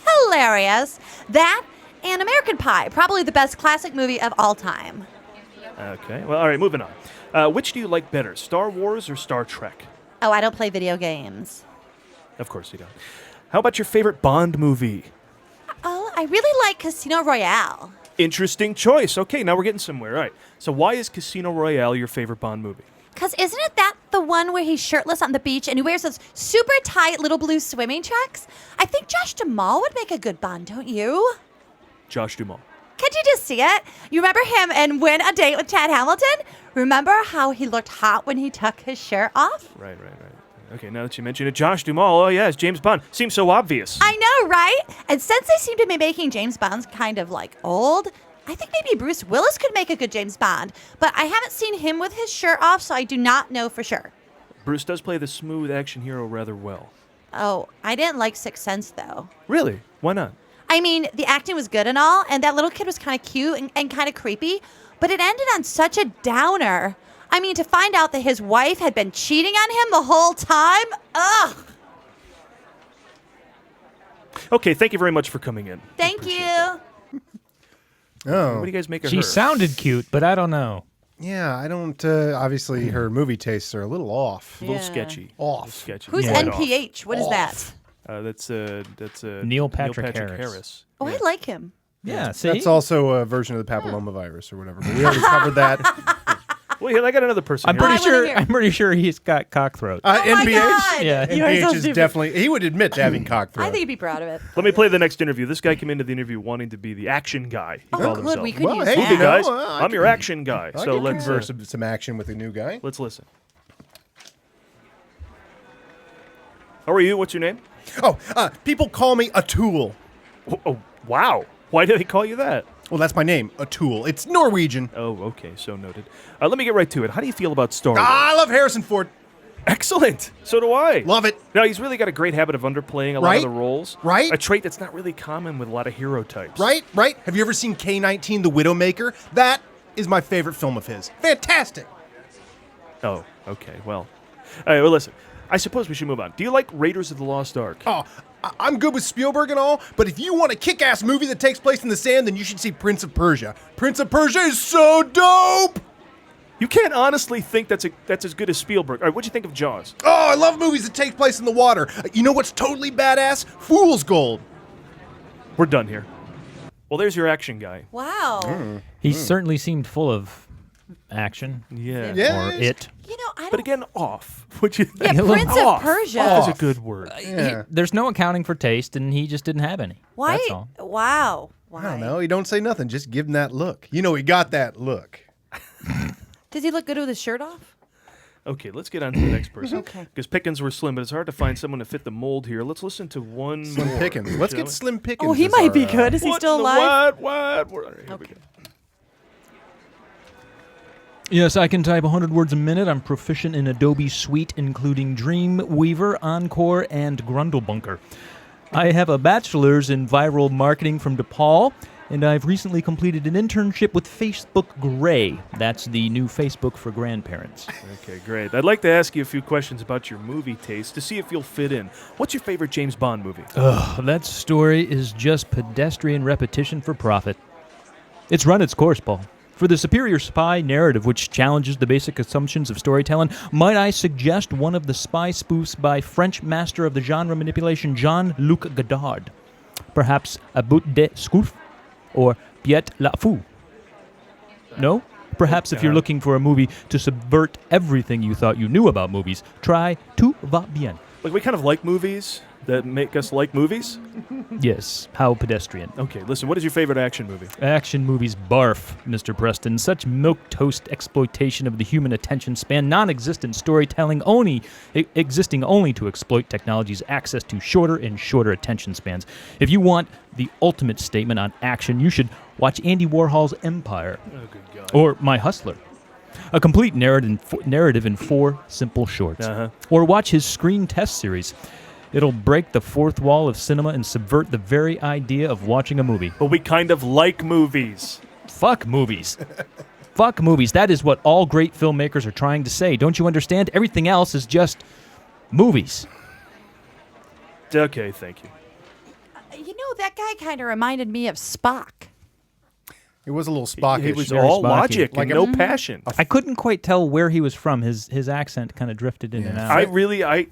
Hilarious. That and American Pie, probably the best classic movie of all time. Okay. Well, all right, moving on. Which do you like better, Star Wars or Star Trek? Oh, I don't play video games. Of course you don't. How about your favorite Bond movie? Oh, I really like Casino Royale. Interesting choice. Okay, now we're getting somewhere. All right. So why is Casino Royale your favorite Bond movie? Because isn't it that the one where he's shirtless on the beach and he wears those super tight little blue swimming trunks? I think Josh Duhamel would make a good Bond, don't you? Josh Duhamel. Can't you just see it? You remember him in Win a Date with Chad Hamilton? Remember how he looked hot when he took his shirt off? Right. Okay, now that you mention it, Josh Duhamel. Oh, yeah, it's James Bond. Seems so obvious. I know, right? And since they seem to be making James Bonds kind of like old, I think maybe Bruce Willis could make a good James Bond. But I haven't seen him with his shirt off, so I do not know for sure. Bruce does play the smooth action hero rather well. Oh, I didn't like Sixth Sense, though. Really? Why not? I mean, the acting was good and all, and that little kid was kind of cute and kind of creepy, but it ended on such a downer. I mean, to find out that his wife had been cheating on him the whole time? Ugh! Okay, thank you very much for coming in. Thank you. Oh. What do you guys make of She her? sounded cute, but I don't know. Yeah, I don't. Obviously, her movie tastes are a little off. A little Yeah. sketchy. Off. A little sketchy. Who's Yeah. NPH? What is that? That's Neil Patrick Harris. Oh, I like him. Yeah, see? That's also a version of the papilloma virus or whatever. But we already covered that. Well, yeah, I got another person. I'm here. pretty sure he's got cock throat. NBH? God. Yeah. You are so NBH is stupid. definitely, he would admit to having cock throat. I think he'd be proud of it. Let me play the next interview. This guy came into the interview wanting to be the action guy. He called Good. himself. We could Well, use hey, that. Movie guys, I I'm your action guy. I So can let's converse some action with a new guy. let's listen. How are you? What's your name? Oh, people call me a tool. Oh, wow. Why do they call you that? Well, that's my name, a tool. It's Norwegian. Oh, okay. So noted. Let me get right to it. How do you feel about Star Wars? I love Harrison Ford. Excellent. So do I. Love it. Now, he's really got a great habit of underplaying a lot Right? of the roles. Right? A trait that's not really common with a lot of hero types. Right? Have you ever seen K-19, The Widowmaker? That is my favorite film of his. Fantastic. Oh, okay. Well, all right. Well, listen. I suppose we should move on. Do you like Raiders of the Lost Ark? Oh, I'm good with Spielberg and all, but if you want a kick-ass movie that takes place in the sand, then you should see Prince of Persia. Prince of Persia is so dope! You can't honestly think that's as good as Spielberg. All right, what'd you think of Jaws? Oh, I love movies that take place in the water. You know what's totally badass? Fool's Gold. We're done here. Well, there's your action guy. Wow. He certainly seemed full of action. Yeah. Yeah. Or it. You know, I don't. But again, off. What'd you think? yeah, a little Prince of off. Persia. Off is a good word. There's no accounting for taste, and he just didn't have any. Why? That's all. Wow. Why? I don't know. You don't say nothing. Just give him that look. You know he got that look. Does he look good with his shirt off? Okay, let's get on to the next person. Okay. Because Pickens were slim, but it's hard to find someone to fit the mold here. Let's listen to one Slim more. Pickens. Let's shall get we? Slim Pickens. Oh, he as might our, be good. Is he What still in the alive? What? Here we Okay. go. Yes, I can type 100 words a minute. I'm proficient in Adobe Suite, including Dreamweaver, Encore, and Grundlebunker. I have a bachelor's in viral marketing from DePaul, and I've recently completed an internship with Facebook Gray. That's the new Facebook for grandparents. Okay, great. I'd like to ask you a few questions about your movie taste to see if you'll fit in. What's your favorite James Bond movie? That story is just pedestrian repetition for profit. It's run its course, Paul. For the superior spy narrative, which challenges the basic assumptions of storytelling, might I suggest one of the spy spoofs by French master of the genre manipulation Jean-Luc Godard? Perhaps A Bout de Scouf or Piet la Fou? No? Perhaps if you're looking for a movie to subvert everything you thought you knew about movies, try Tout va bien. Like, we kind of like movies that make us like movies. Yes, how pedestrian. Okay, listen, what is your favorite action movie? Action movies barf, Mr. Preston. Such milquetoast exploitation of the human attention span, non-existent storytelling, existing only to exploit technology's access to shorter and shorter attention spans. If you want the ultimate statement on action, you should watch Andy Warhol's Empire. Oh, good God. Or My Hustler. A complete narrative in 4 simple shorts. Uh-huh. Or watch his Screen Test series. It'll break the fourth wall of cinema and subvert the very idea of watching a movie. But we kind of like movies. Fuck movies. Fuck movies. That is what all great filmmakers are trying to say. Don't you understand? Everything else is just movies. Okay, thank you. You know, that guy kind of reminded me of Spock. It was a little Spockish. It was Very all Spocky. logic Like and no passion. I couldn't quite tell where he was from. His accent kind of drifted in and out.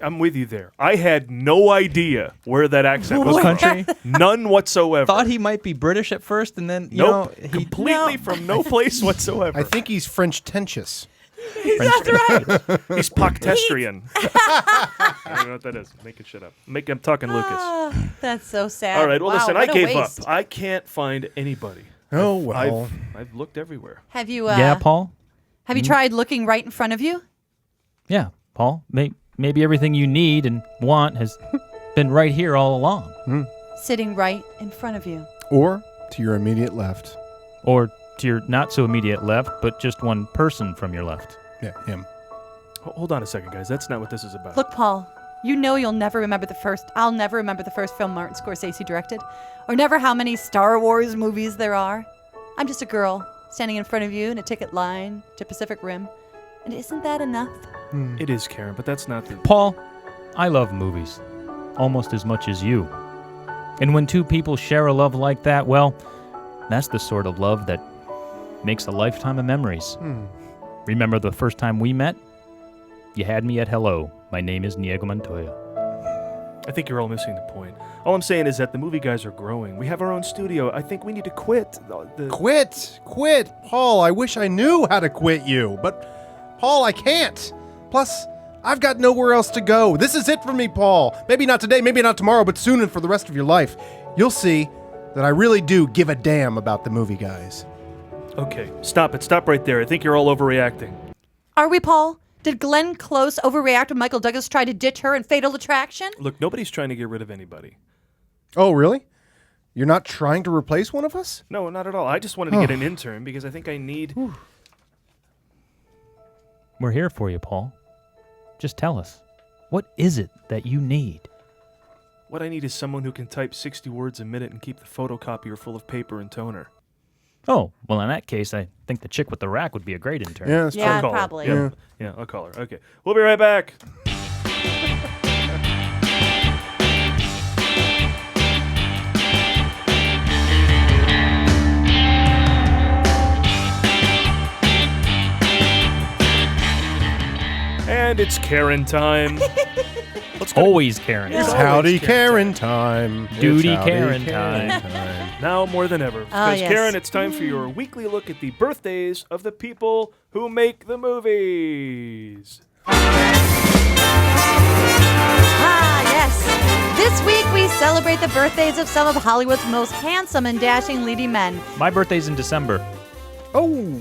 I'm with you there. I had no idea where that accent was from. Country? None whatsoever. Thought he might be British at first, and then, Nope. he Completely from no place whatsoever. I think he's French-tentious. That's right. He's Poctestrian. I don't know what that is. Making shit up. I'm talking Lucas. That's so sad. All right, well, Wow, listen, I what a gave waste. up. I can't find anybody. Oh, well. I've looked everywhere. Have you? Yeah, Paul? Have you tried looking right in front of you? Yeah, Paul. Maybe everything you need and want has been right here all along. Sitting right in front of you. Or to your immediate left. Or to your not-so-immediate left, but just one person from your left. Yeah, him. Hold on a second, guys. That's not what this is about. Look, Paul, you know you'll never remember the first. I'll never remember the first film Martin Scorsese directed, or never how many Star Wars movies there are. I'm just a girl standing in front of you in a ticket line to Pacific Rim, and isn't that enough? It is, Karen, but that's not the... Paul, I love movies almost as much as you. And when two people share a love like that, well, that's the sort of love that makes a lifetime of memories. Remember the first time we met? You had me at hello. My name is Diego Montoya. I think you're all missing the point. All I'm saying is that the movie guys are growing. We have our own studio. I think we need to quit. Quit. Paul, I wish I knew how to quit you, but Paul, I can't. Plus, I've got nowhere else to go. This is it for me, Paul. Maybe not today, maybe not tomorrow, but soon and for the rest of your life. You'll see that I really do give a damn about the movie guys. Okay, stop it. Stop right there. I think you're all overreacting. Are we, Paul? Did Glenn Close overreact when Michael Douglas tried to ditch her in Fatal Attraction? Look, nobody's trying to get rid of anybody. Oh, really? You're not trying to replace one of us? No, not at all. I just wanted to get an intern because I think I need... We're here for you, Paul. Just tell us. What is it that you need? What I need is someone who can type 60 words a minute and keep the photocopier full of paper and toner. Oh, well, in that case, I think the chick with the rack would be a great intern. Yeah, that's Yeah, true. probably. Yeah, I'll call her. Okay, we'll be right back. And it's Karen time. Let's go. Always Karen. It's Yeah. howdy Always Karen Karen time. Duty It's howdy Karen time. Now more than ever. Because, yes. Karen, it's time for your weekly look at the birthdays of the people who make the movies. Ah, yes. This week we celebrate the birthdays of some of Hollywood's most handsome and dashing leading men. My birthday's in December. Oh.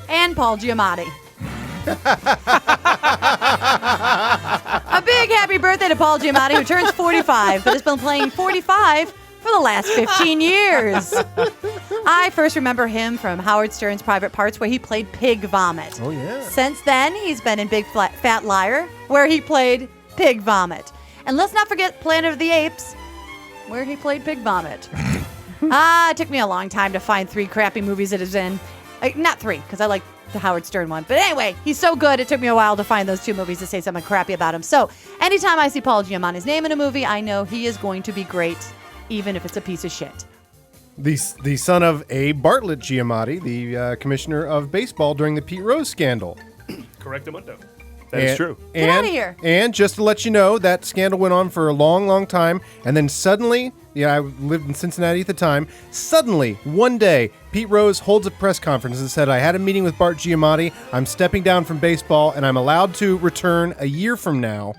And Paul Giamatti. A big happy birthday to Paul Giamatti, who turns 45, but has been playing 45 for the last 15 years. I first remember him from Howard Stern's Private Parts, where he played Pig Vomit. Oh, yeah. Since then, he's been in Big Fat Liar, where he played Pig Vomit. And let's not forget Planet of the Apes, where he played Pig Vomit. It took me a long time to find 3 crappy movies that he's in. Not 3, because I like the Howard Stern one. But anyway, he's so good, it took me a while to find those 2 movies to say something crappy about him. So anytime I see Paul Giamatti's name in a movie, I know he is going to be great, even if it's a piece of shit. The son of Abe Bartlett Giamatti, the commissioner of baseball during the Pete Rose scandal. Correctamundo. That is true. Get outta here. And just to let you know, that scandal went on for a long, long time. And then suddenly, I lived in Cincinnati at the time, suddenly, one day, Pete Rose holds a press conference and said, I had a meeting with Bart Giamatti. I'm stepping down from baseball, and I'm allowed to return a year from now.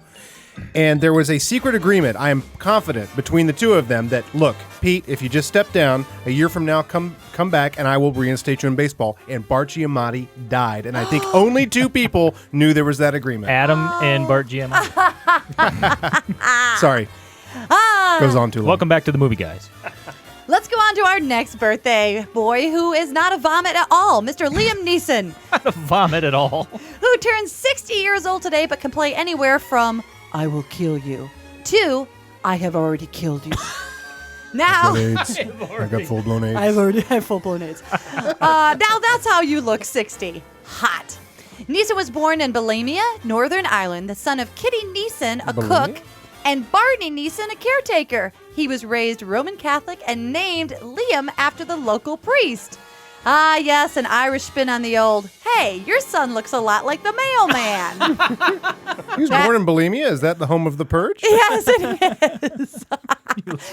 And there was a secret agreement, I am confident, between the two of them that, look, Pete, if you just step down, a year from now, come back, and I will reinstate you in baseball. And Bart Giamatti died. And I think only 2 people knew there was that agreement. Adam and Bart Giamatti. Sorry. Goes on too long. Welcome back to the movie, guys. Let's go on to our next birthday boy, who is not a vomit at all, Mr. Liam Neeson, Not a vomit at all. who turns 60 years old today but can play anywhere from I will kill you to I have already killed you. Now, AIDS. I got full-blown AIDS. I've already had full-blown AIDS. Now that's how you look 60. Hot. Neeson was born in Bulimia, Northern Ireland, the son of Kitty Neeson, a cook, and Barney Neeson, a caretaker. He was raised Roman Catholic and named Liam after the local priest. Ah, yes, an Irish spin on the old, hey, your son looks a lot like the mailman. He was born in Bulimia. Is that the home of the Purge? Yes, it is.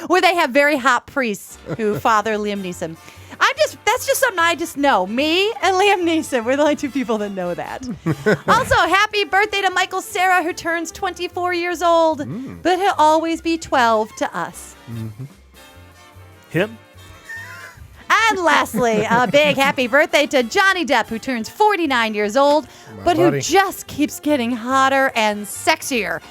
Where they have very hot priests who father Liam Neeson. That's just something I just know. Me and Liam Neeson, we're the only 2 people that know that. Also, happy birthday to Michael Cera, who turns 24 years old, but he'll always be 12 to us. Him? And lastly, a big happy birthday to Johnny Depp, who turns 49 years old, but buddy. who just keeps getting hotter and sexier.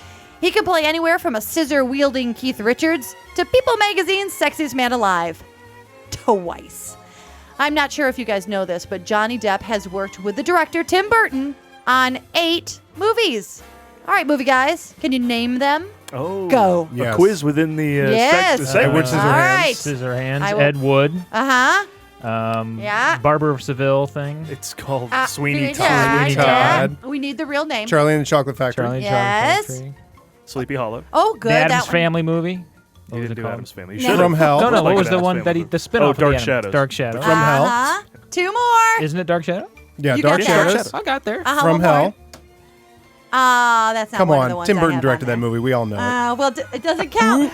He can play anywhere from a scissor-wielding Keith Richards to People Magazine's Sexiest Man Alive. Twice. I'm not sure if you guys know this, but Johnny Depp has worked with the director Tim Burton on 8 movies. All right, movie guys, can you name them? Oh. Go. A Yes. quiz within the Yes. segment. Edward All Scissorhands. right. Scissorhands, I will- Ed Wood, Uh-huh. Yeah, Barber of Seville thing. It's called Uh, Sweeney Todd. yeah, Sweeney yeah. Todd. We need the real name. Charlie and the Chocolate Factory. Charlie and Yes. Chocolate Factory. Sleepy Hollow. Oh, good. The Addams that one. Family movie. You What was didn't it do called? Addams Family. No. You should've. From Hell. No, Like what was an the Addams one Family that movie. the spin-off of Dark the Addams? Shadows. Dark Shadows. From Hell. Uh-huh. 2 more. Isn't it Dark Shadow? Yeah, You Dark got that. Shadows. I got there. Uh-huh, From one more. Hell. That's not Come one of on, the ones Tim I Burton have directed on that there. movie. We all know it. Well, it doesn't count.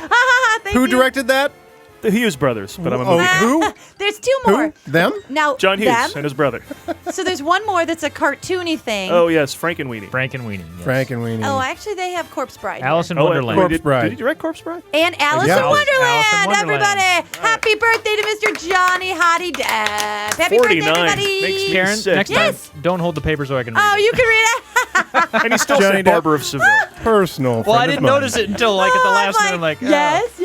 Thank Who you. directed that? The Hughes brothers, but I'm a Oh, movie guy. who? There's two more. Who? Them? Now, John Hughes them. and his brother. So there's one more that's a cartoony thing. Oh, yes, Frankenweenie. Frankenweenie. Yes. Frank and Weenie. Oh, actually, they have Corpse Bride. Alice in Oh, Wonderland. Corpse did, Bride. did he direct Corpse Bride? And Alice Yeah. in Wonderland, Alice in Wonderland. everybody. Happy birthday to Mr. Johnny Hottie Depp. Happy 49. birthday, everybody. Makes me Karen, sick. next Yes. time, don't hold the paper so I can read Oh, it. you can read it. And he still Johnny said Depp. Barber of Seville. Personal. Well, I friend of didn't mine. notice it until like at the last minute. I'm like, oh. yes.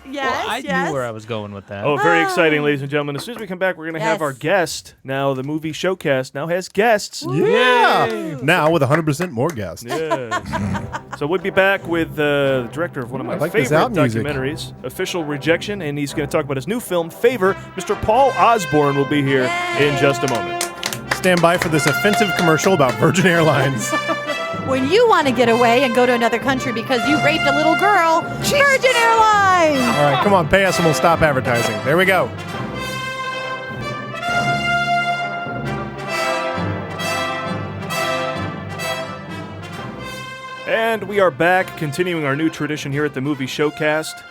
Well, I yes. knew where I was going with that. Oh, very exciting, ladies and gentlemen. As soon as we come back, we're going to have Yes. our guest. Now, the movie Showcast now has guests. Yeah. Now with 100% more guests. Yeah. So we'll be back with the director of one of my I like this favorite out music. documentaries, Official Rejection, and he's going to talk about his new film, Favor. Mr. Paul Osborne will be here in just a moment. Stand by for this offensive commercial about Virgin Airlines. When you want to get away and go to another country because you raped a little girl, Virgin Airlines. All right, come on, pay us and we'll stop advertising. There we go. And we are back, continuing our new tradition here at the Movie Showcast.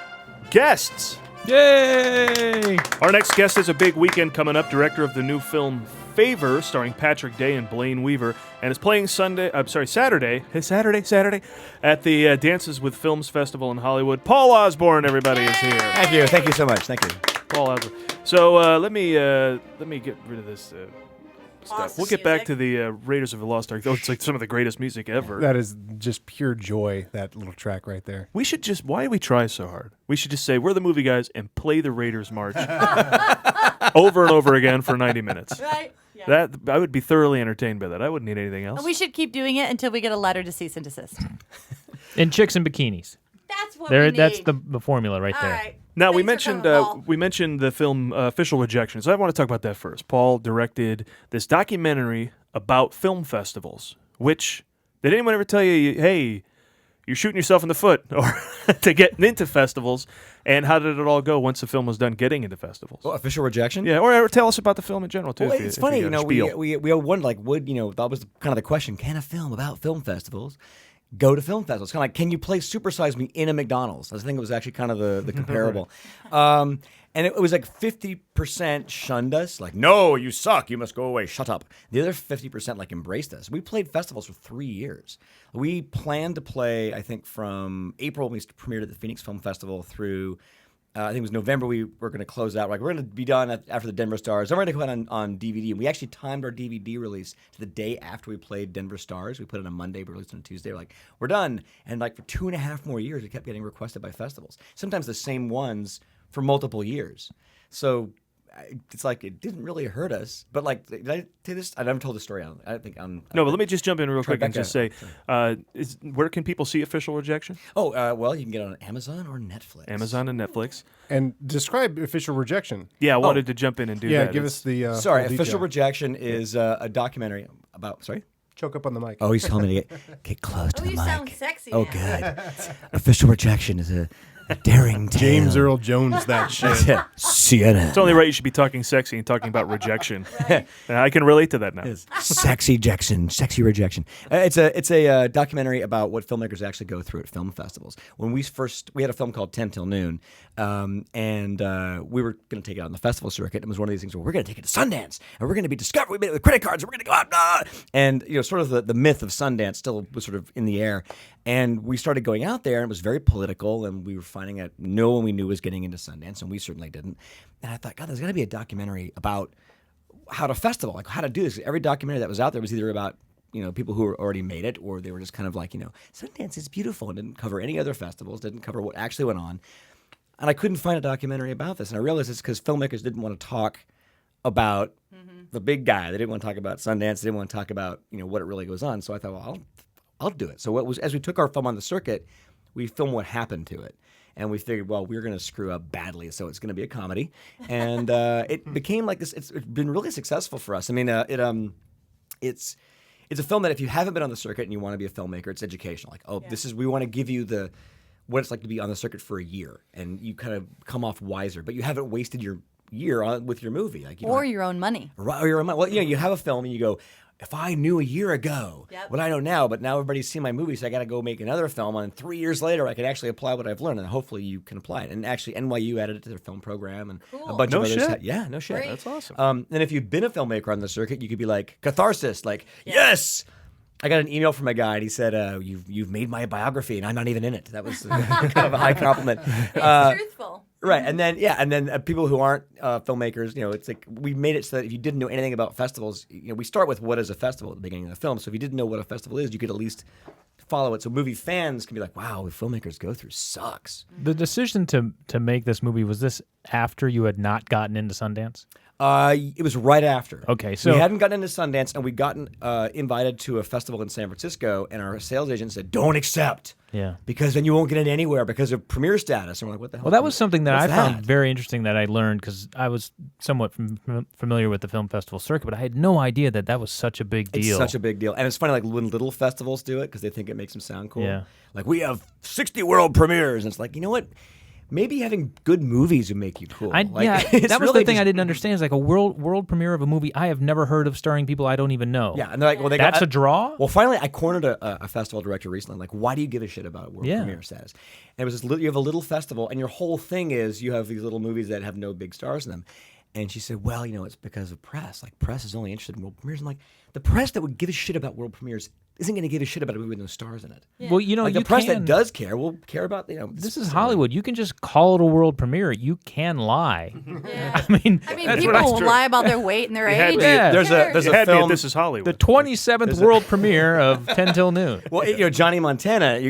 Guests! Yay! Our next guest is a big weekend coming up, director of the new film Favor, starring Patrick Day and Blaine Weaver, and is playing Saturday at the Dances with Films Festival in Hollywood. Paul Osborne, everybody, is here. Thank you so much. Thank you. Paul Osborne. So let me get rid of this stuff. Awesome We'll get back music. to the Raiders of the Lost Ark. It's like some of the greatest music ever. That is just pure joy, that little track right there. We should just, why do we try so hard? We should just say, we're the movie guys and play the Raiders March over and over again for 90 minutes. Right? Yeah. That I would be thoroughly entertained by that. I wouldn't need anything else. And we should keep doing it until we get a letter to cease and desist. And chicks in bikinis. That's what There, we need. that's the formula right All there. right. Now we Thanks for mentioned coming, Paul. we mentioned the film Official Rejection, so I want to talk about that first. Paul directed this documentary about film festivals. Which did anyone ever tell you, hey, you're shooting yourself in the foot, or to get into festivals? And how did it all go once the film was done getting into festivals? Well, Official Rejection? Yeah, or tell us about the film in general too. Well, if you- it's if funny, got a we spiel. wondered, that was kind of the question, can a film about film festivals go to film festivals? Kind of like, can you play Super Size Me in a McDonald's? I think it was actually kind of the comparable. And it was like 50% shunned us, like, no, you suck, you must go away, shut up. The other 50% like embraced us. We played festivals for 3 years. We planned to play, I think, from April when we premiered at the Phoenix Film Festival through I think it was November we were going to close out. Like, we're going to be done after the Denver Stars. Then we're going to come out on DVD. And we actually timed our DVD release to the day after we played Denver Stars. We put it on a Monday, we released it on a Tuesday. We're like, we're done. And like for 2.5 more years, we kept getting requested by festivals. Sometimes the same ones for multiple years. So it's like it didn't really hurt us. But like, did I say this? I haven't told the story. I think I'm. No, but let me just jump in real quick and Tribeca. just say, where can people see Official Rejection? Oh, well, you can get it on Amazon or Netflix. Amazon and Netflix. And describe Official Rejection. Yeah, I wanted to jump in and do Yeah, that. give It's- us the. Sorry, full Official detail. Rejection is a documentary about. Sorry. Choke up on the mic. Oh, he's telling me to get close to Oh, the you mic. sound sexy. Oh, now. good. Official Rejection is a daring tale. James Earl Jones, that shit. Sienna. It's only right you should be talking sexy and talking about rejection. And I can relate to that now. Sexy rejection. It's a documentary about what filmmakers actually go through at film festivals. When we had a film called 10 Till Noon, and we were going to take it out on the festival circuit. It was one of these things where we're going to take it to Sundance, and we're going to be discovered. We made it with credit cards, and we're going to go out. And sort of the myth of Sundance still was sort of in the air. And we started going out there, and it was very political, and we were finding out no one we knew was getting into Sundance, and we certainly didn't. And I thought, God, there's got to be a documentary about how to festival, like how to do this. Every documentary that was out there was either about people who already made it, or they were just kind of like, Sundance is beautiful, and didn't cover any other festivals, didn't cover what actually went on. And I couldn't find a documentary about this. And I realized it's because filmmakers didn't want to talk about the big guy. They didn't want to talk about Sundance. They didn't want to talk about what it really goes on. So I thought, well, I'll do it. So as we took our film on the circuit, we filmed what happened to it. And we figured, well, we're going to screw up badly, so it's going to be a comedy. And it became like this. It's been really successful for us. I mean, it's a film that if you haven't been on the circuit and you want to be a filmmaker, it's educational. Like, we want to give you what it's like to be on the circuit for a year, and you kind of come off wiser, but you haven't wasted your year with your movie, like Or your own money. or your own money. Well, you have a film and you go, if I knew a year ago what I know now, but now everybody's seen my movie, so I got to go make another film. And 3 years later, I can actually apply what I've learned, and hopefully you can apply it. And actually, NYU added it to their film program, and a bunch of others. Yeah, no shit. Great. That's awesome. And if you've been a filmmaker on the circuit, you could be like catharsis, like yes. I got an email from a guy, and he said, "You've made my biography, and I'm not even in it." That was kind of a high compliment. It's truthful. Right, and then people who aren't filmmakers, it's like we made it so that if you didn't know anything about festivals, we start with what is a festival at the beginning of the film. So if you didn't know what a festival is, you could at least follow it. So movie fans can be like, "Wow, what filmmakers go through sucks." The decision to make this movie, was this after you had not gotten into Sundance? It was right after. Okay, so we hadn't gotten into Sundance, and we'd gotten invited to a festival in San Francisco, and our sales agent said, "Don't accept." Yeah. Because then you won't get in anywhere because of premiere status. And we're like, what the hell? Well, that was something that I What's found that? very interesting that I learned because I was somewhat familiar with the film festival circuit, but I had no idea that was such a big deal. It's such a big deal. And it's funny, like when little festivals do it because they think it makes them sound cool. Yeah. Like, we have 60 world premieres. And it's like, you know what? Maybe having good movies would make you cool. that was really the thing I didn't understand. Is like a world premiere of a movie I have never heard of starring people I don't even know. Yeah, and they're like, well, that's a draw? Well, finally, I cornered a festival director recently. I'm like, why do you give a shit about world premiere status? And it was this, you have a little festival, and your whole thing is you have these little movies that have no big stars in them. And she said, well, it's because of press. Like, press is only interested in world premieres. I'm like, the press that would give a shit about world premieres isn't going to give a shit about a movie with no stars in it. Yeah. Well, like the press that does care will care about, This is Hollywood. You can just call it a world premiere. You can that's people will lie about their weight and their age. There's a film. This is Hollywood. The 27th world premiere of 10 Till Noon. Well, Johnny Montana.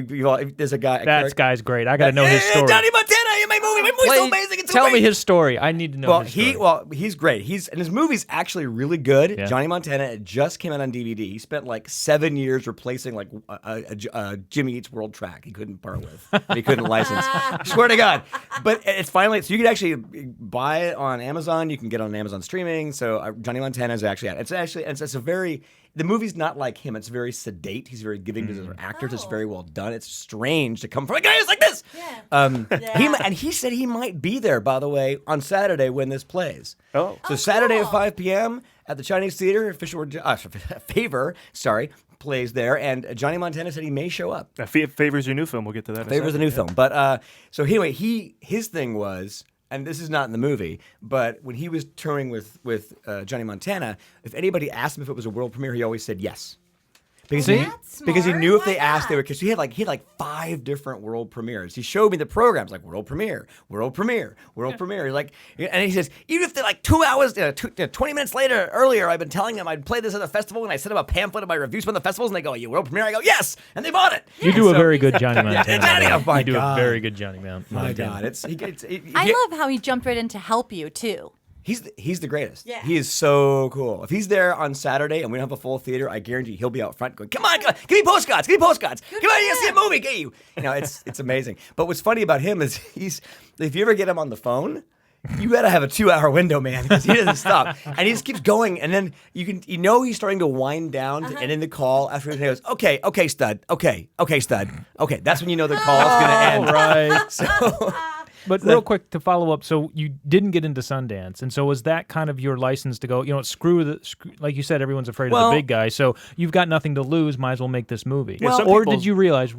There's a guy. That guy's great. I got to know his story. Johnny Montana in my movie. My movie's so amazing. It's Tell me his story. I need to know. His story. He's great. And his movie's actually really good. Yeah. Johnny Montana. It just came out on DVD. He spent like 7 years replacing like a Jimmy Eats World track he couldn't part with. He couldn't license. Swear to God. But it's finally, so you can actually buy it on Amazon. You can get it on Amazon streaming. So Johnny Montana is actually out. It's a very, the movie's not like him. It's very sedate. He's very giving to his actors. It's very well done. It's strange to come from a guy who's like this. Yeah. He said he might be there, by the way, on Saturday when this plays. Oh. So Saturday at 5 p.m. at the Chinese Theater, Favor, plays there, and Johnny Montana said he may show up. Favor's your new film. We'll get to that. Favor's the new film. But so anyway, his thing was, and this is not in the movie, but when he was touring with Johnny Montana, if anybody asked him if it was a world premiere, he always said yes. Because he knew if they asked, they would. Because he had like 5 different world premieres. He showed me the programs, like world premiere, world premiere, world premiere. Like, and he says, even if they're like 2 hours, 20 minutes earlier, I've been telling them I'd play this at a festival, and I sent them a pamphlet of my reviews from the festivals, and they go, "You world premiere?" I go, "Yes," and they bought it. You do a very good Johnny Montana. Oh my you do God. a very good Johnny Montana. My God, I love how he jumped right in to help you too. He's the greatest. Yeah. He is so cool. If he's there on Saturday and we don't have a full theater, I guarantee he'll be out front going, "Come on, give me postcards, give me postcards. Come on, you see a movie, get you." It's amazing. But what's funny about him is if you ever get him on the phone, you gotta have a 2-hour window, man, because he doesn't stop. And he just keeps going, and then he's starting to wind down and in the call after he goes, okay, stud, okay, stud. Okay, that's when you know the call is gonna end. Right. So But real quick to follow up, so you didn't get into Sundance, and so was that kind of your license to go? Screw like you said, everyone's afraid of the big guy, so you've got nothing to lose. Might as well make this movie. Did you realize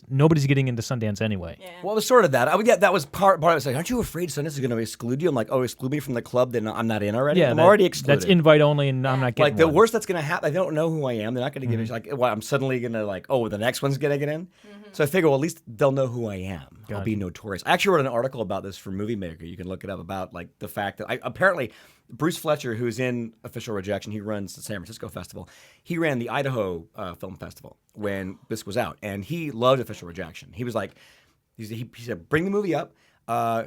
nobody's getting into Sundance anyway? Yeah. Well, it was sort of that. That was part of it. Was like, aren't you afraid Sundance is going to exclude you? I'm like, oh, exclude me from the club? Then I'm not in already. Yeah, I'm already excluded. That's invite only, and I'm not getting. Like the worst that's going to happen. They don't know who I am. They're not going to give me like. Well, I'm suddenly going to the next one's going to get in. So I figure, well, at least they'll know who I am. I'll be notorious. I actually wrote an article about this for Movie Maker. You can look it up about like the fact that apparently Bruce Fletcher, who's in Official Rejection, he runs the San Francisco Festival. He ran the Idaho Film Festival when this was out, and he loved Official Rejection. He was like, he said, bring the movie up.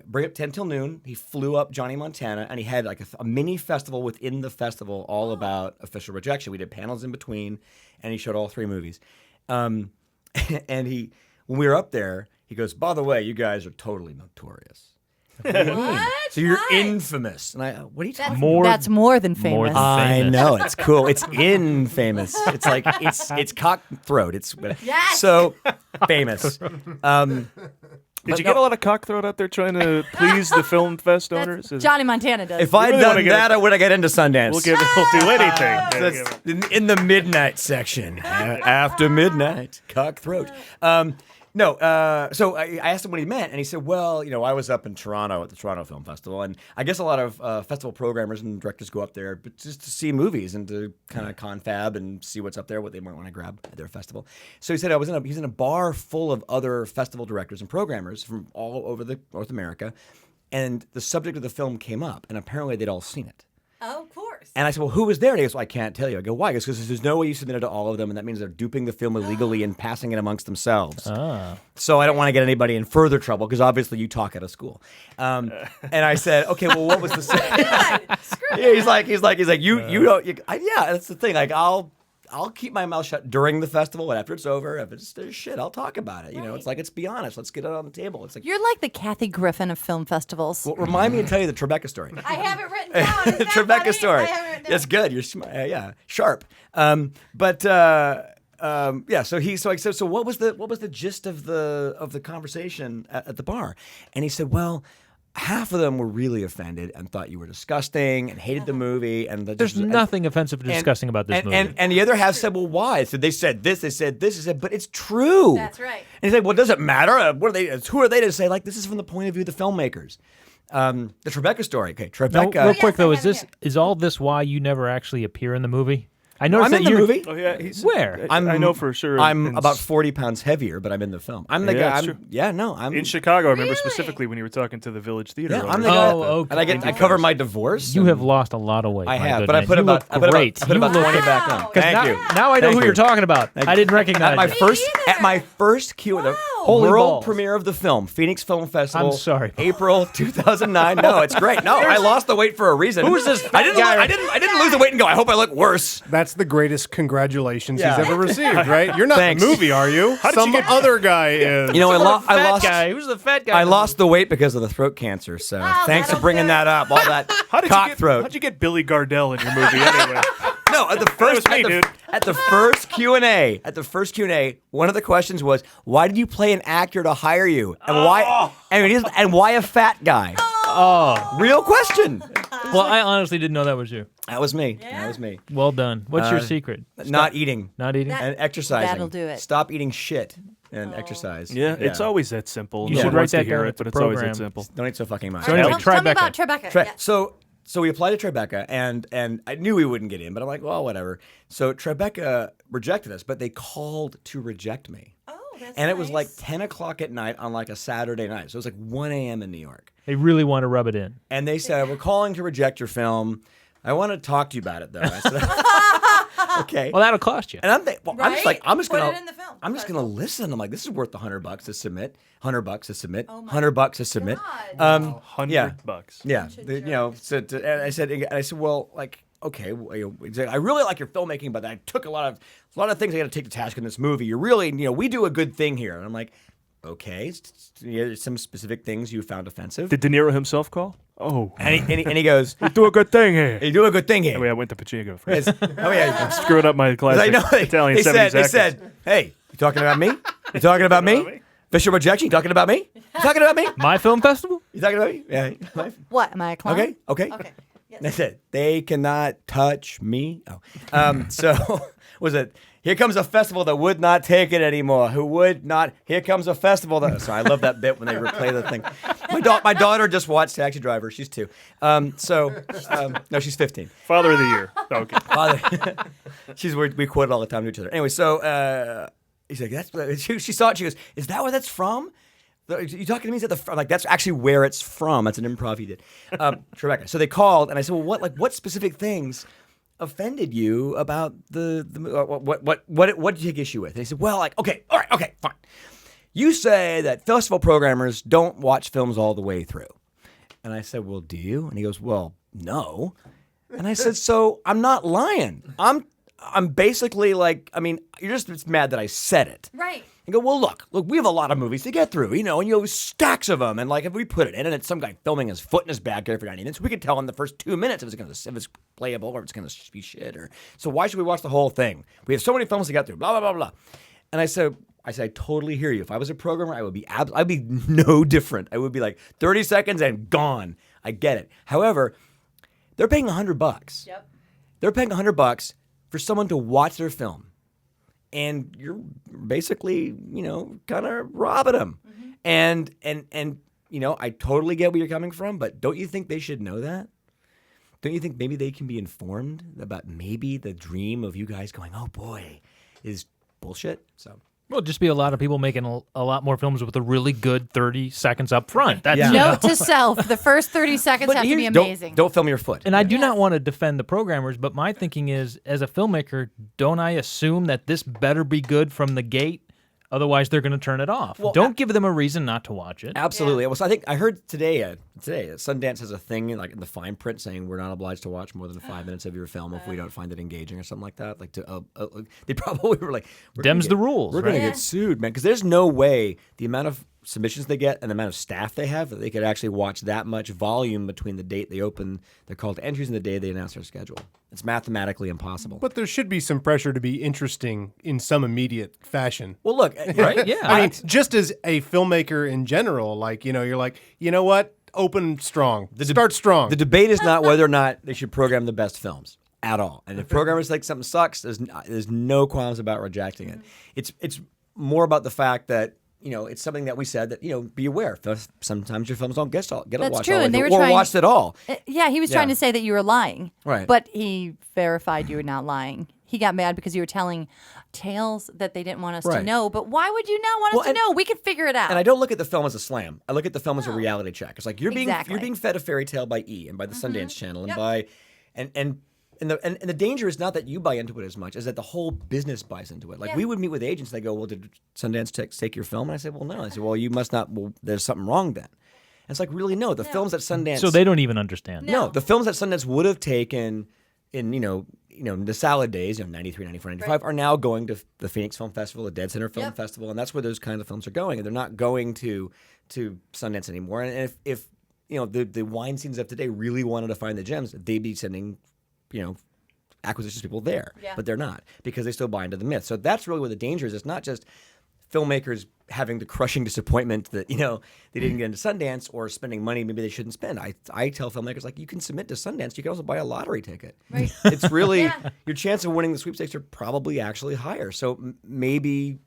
Bring up 10 Till Noon. He flew up Johnny Montana, and he had like a mini festival within the festival all about Official Rejection. We did panels in between, and he showed all 3 movies. And when we were up there, he goes, "By the way, you guys are totally notorious." What? So you're infamous. And what are you talking More- That's more than famous. more than I famous. know, it's cool. It's infamous. It's like it's cockthroat. It's Yes. so famous. Did you get a lot of cockthroat out there trying to please the film fest owners? Johnny Montana does. If I'd really wanna done get that, I would have got into Sundance. We'll do anything. So it's in the midnight section. After midnight, cockthroat. So I asked him what he meant, and he said, well, I was up in Toronto at the Toronto Film Festival, and I guess a lot of festival programmers and directors go up there but just to see movies and to kind of confab and see what's up there, what they might want to grab at their festival. So he said he's in a bar full of other festival directors and programmers from all over North America, and the subject of the film came up, and apparently they'd all seen it. Oh, of course. And I said, well, who was there? And he goes, well, I can't tell you. I go, why? He goes, because there's no way you submitted to all of them, and that means they're duping the film illegally and passing it amongst themselves. So I don't want to get anybody in further trouble, because obviously you talk out of school. And I said, okay, well, what was the... Yeah, he's like, you don't... yeah, that's the thing. Like, I'll keep my mouth shut during the festival, and after it's over, if it's shit, I'll talk about it. It's like, let's be honest. Let's get it on the table. It's like You're like the Kathy Griffin of film festivals. Well, remind me to tell you the Tribeca story. I have it written down. The Tribeca story. That's good. You're smart. Sharp. So I said, so what was the gist of the conversation at the bar? And he said, well, half of them were really offended and thought you were disgusting and hated the movie. And there's nothing offensive or disgusting about this movie. And the other half said, well, why? So they said this, they said this, they said, but it's true. That's right. And he's like, well, does it matter? Who are they to say, like, this is from the point of view of the filmmakers? The Tribeca story. Okay, Tribeca. Real quick, though, is all this why you never actually appear in the movie? I noticed I'm that in the you're... movie. Oh, yeah. Where? I know for sure. I'm about 40 pounds heavier, but I'm in the film. I'm the guy. that's true. I'm in Chicago. I remember specifically when you were talking to the Village Theater. Yeah, I'm the owners. guy. okay. And I cover my divorce. You have lost a lot of weight. I my have, good but I man. put You about look great. I put about 20 back on. Thank you. Now I know Thank who you. you're talking about. I didn't recognize At my you. first Q&A, Holy world balls. premiere of the film, Phoenix Film Festival. I'm sorry. April 2009. No, it's great. No, I lost the weight for a reason. Who's this I didn't. guy? I didn't lose the weight and go, I hope I look worse. That's the greatest congratulations Yeah. he's ever received, right? You're not Thanks. the movie, are you? Some other guy is. I lost. guy. Who's the fat guy? I lost the weight because of the throat cancer. So thanks for bringing that up. All that cock throat. How'd you get Billy Gardell in your movie anyway? No, at the first was me, dude. at the first Q&A, one of the questions was, why did you play an actor to hire you? And why and why a fat guy? Oh. Real question. Well, I honestly didn't know that was you. That was me. That was me. Well done. What's your secret? Not eating. Not eating? And exercising. That'll do it. Stop eating shit and exercise. Yeah, it's always that simple. You No should one write wants to that hear down. it, It's but a it's always that program. simple. Don't eat so fucking much. So anyway, Tell me Tribeca. about Tribeca. Yeah. So we applied to Tribeca, and I knew we wouldn't get in, but I'm like, well, whatever. So Tribeca rejected us, but they called to reject me. Oh, that's And it was nice. like 10 o'clock at night on like a Saturday night. So it was like 1 a.m. in New York. They really want to rub it in. And they said, we're calling to reject your film. I want to talk to you about it, though. I said, okay. Well, that'll cost you. And I'm thinking, I'm just like, I'm just Put gonna, it in the film. I'm just gonna listen. I'm like, this is worth $100 to submit. $100 to submit. Oh my $100 to submit. God. $100. Yeah. And I said, well, like, okay, I really like your filmmaking, but I took a lot of things I got to take to task in this movie. You're really, we do a good thing here. And I'm like, okay, some specific things you found offensive. Did De Niro himself call? Oh. And he goes, You do a good thing here. you do a good thing here. Oh, yeah, I went to Pacheco first. Oh yeah. I'm screwing up my classic I know. Italian They 70s said, accent. hey, you talking about me? You talking about me? Fisher Rejection, you talking about me? You talking about me? My film festival? You talking about me? Yeah. What? Am I a clown? Okay. Okay. Yes. They said, they cannot touch me. Oh. So was it, here comes a festival that would not take it anymore. Who would not? Here comes a festival that. So I love that bit when they replay the thing. My daughter just watched Taxi Driver. She's 2. No, she's 15. Father of the Year. Okay. We quote it all the time to each other. Anyway, so he's like, she saw it. She goes, is that where that's from? You talking to me? Is that the? I'm like, that's actually where it's from. That's an improv he did. Tribeca. So they called, and I said, well, what specific things offended you about what did you take issue with? And he said, well, like, okay, all right, okay, fine. You say that festival programmers don't watch films all the way through. And I said, well, do you? And he goes, well, no. And I said, so I'm not lying. I'm basically like, I mean, you're just mad that I said it. Right. And go, well, look, we have a lot of movies to get through, and stacks of them. And like, if we put it in, and it's some guy filming his foot in his backyard for 90 minutes, we could tell in the first 2 minutes if it's playable or if it's going to be shit. So why should we watch the whole thing? We have so many films to get through, blah, blah, blah, blah. And I said, I said, I totally hear you. If I was a programmer, I would be I'd be no different. I would be like 30 seconds and gone. I get it. However, they're paying $100. Yep. They're paying $100 for someone to watch their film, and you're basically, kind of robbing them. And I totally get where you're coming from, but don't you think they should know that? Don't you think maybe they can be informed about maybe the dream of you guys going, oh boy, is bullshit? So. Well, just be a lot of people making a lot more films with a really good 30 seconds up front. That's, Note to self: the first 30 seconds have to be amazing. Don't film your foot. And I do not want to defend the programmers, but my thinking is, as a filmmaker, don't I assume that this better be good from the gate? Otherwise, they're going to turn it off. Well, don't give them a reason not to watch it. Absolutely. Well, so I think I heard today Sundance has a thing like in the fine print saying we're not obliged to watch more than 5 minutes of your film if we don't find it engaging or something like that. Like they probably were like, Dem's the rules. We're going to get sued, man, because there's no way the amount of submissions they get and the amount of staff they have that they could actually watch that much volume between the date they open their call to entries and the day they announce their schedule. It's mathematically impossible. But there should be some pressure to be interesting in some immediate fashion. Well, look, right? Yeah. I mean, just as a filmmaker in general, like, you're like, you know what? Open strong. Start strong. The debate is not whether or not they should program the best films at all. And if programmers think something sucks, there's no qualms about rejecting it. It's more about the fact that it's something that we said that, be aware. Sometimes your films don't get a watch. That's true, all and they were or watched at all. Yeah, he was trying to say that you were lying. Right. But he verified you were not lying. He got mad because you were telling tales that they didn't want us to know. But why would you not want us to know? We could figure it out. And I don't look at the film as a slam. I look at the film as a reality check. It's like you're being fed a fairy tale by E! And by the Sundance Channel and by and the danger is not that you buy into it as much as that the whole business buys into it. Like we would meet with agents, they go, "Well, did Sundance take your film?" And I say, "Well, no." I say, "Well, you must not. Well, there's something wrong then." And it's like, really, no. The films that Sundance, so they don't even understand. No, the films that Sundance would have taken in the salad days, 93, 94, 95, are now going to the Phoenix Film Festival, the Dead Center Film Festival, and that's where those kinds of films are going. And they're not going to Sundance anymore. And if the Weinsteins of today really wanted to find the gems, they'd be sending acquisitions people there, but they're not because they still buy into the myth. So that's really where the danger is. It's not just filmmakers having the crushing disappointment that they didn't get into Sundance or spending money maybe they shouldn't spend. I tell filmmakers, like, you can submit to Sundance. You can also buy a lottery ticket. Right. It's really your chance of winning the sweepstakes are probably actually higher. So maybe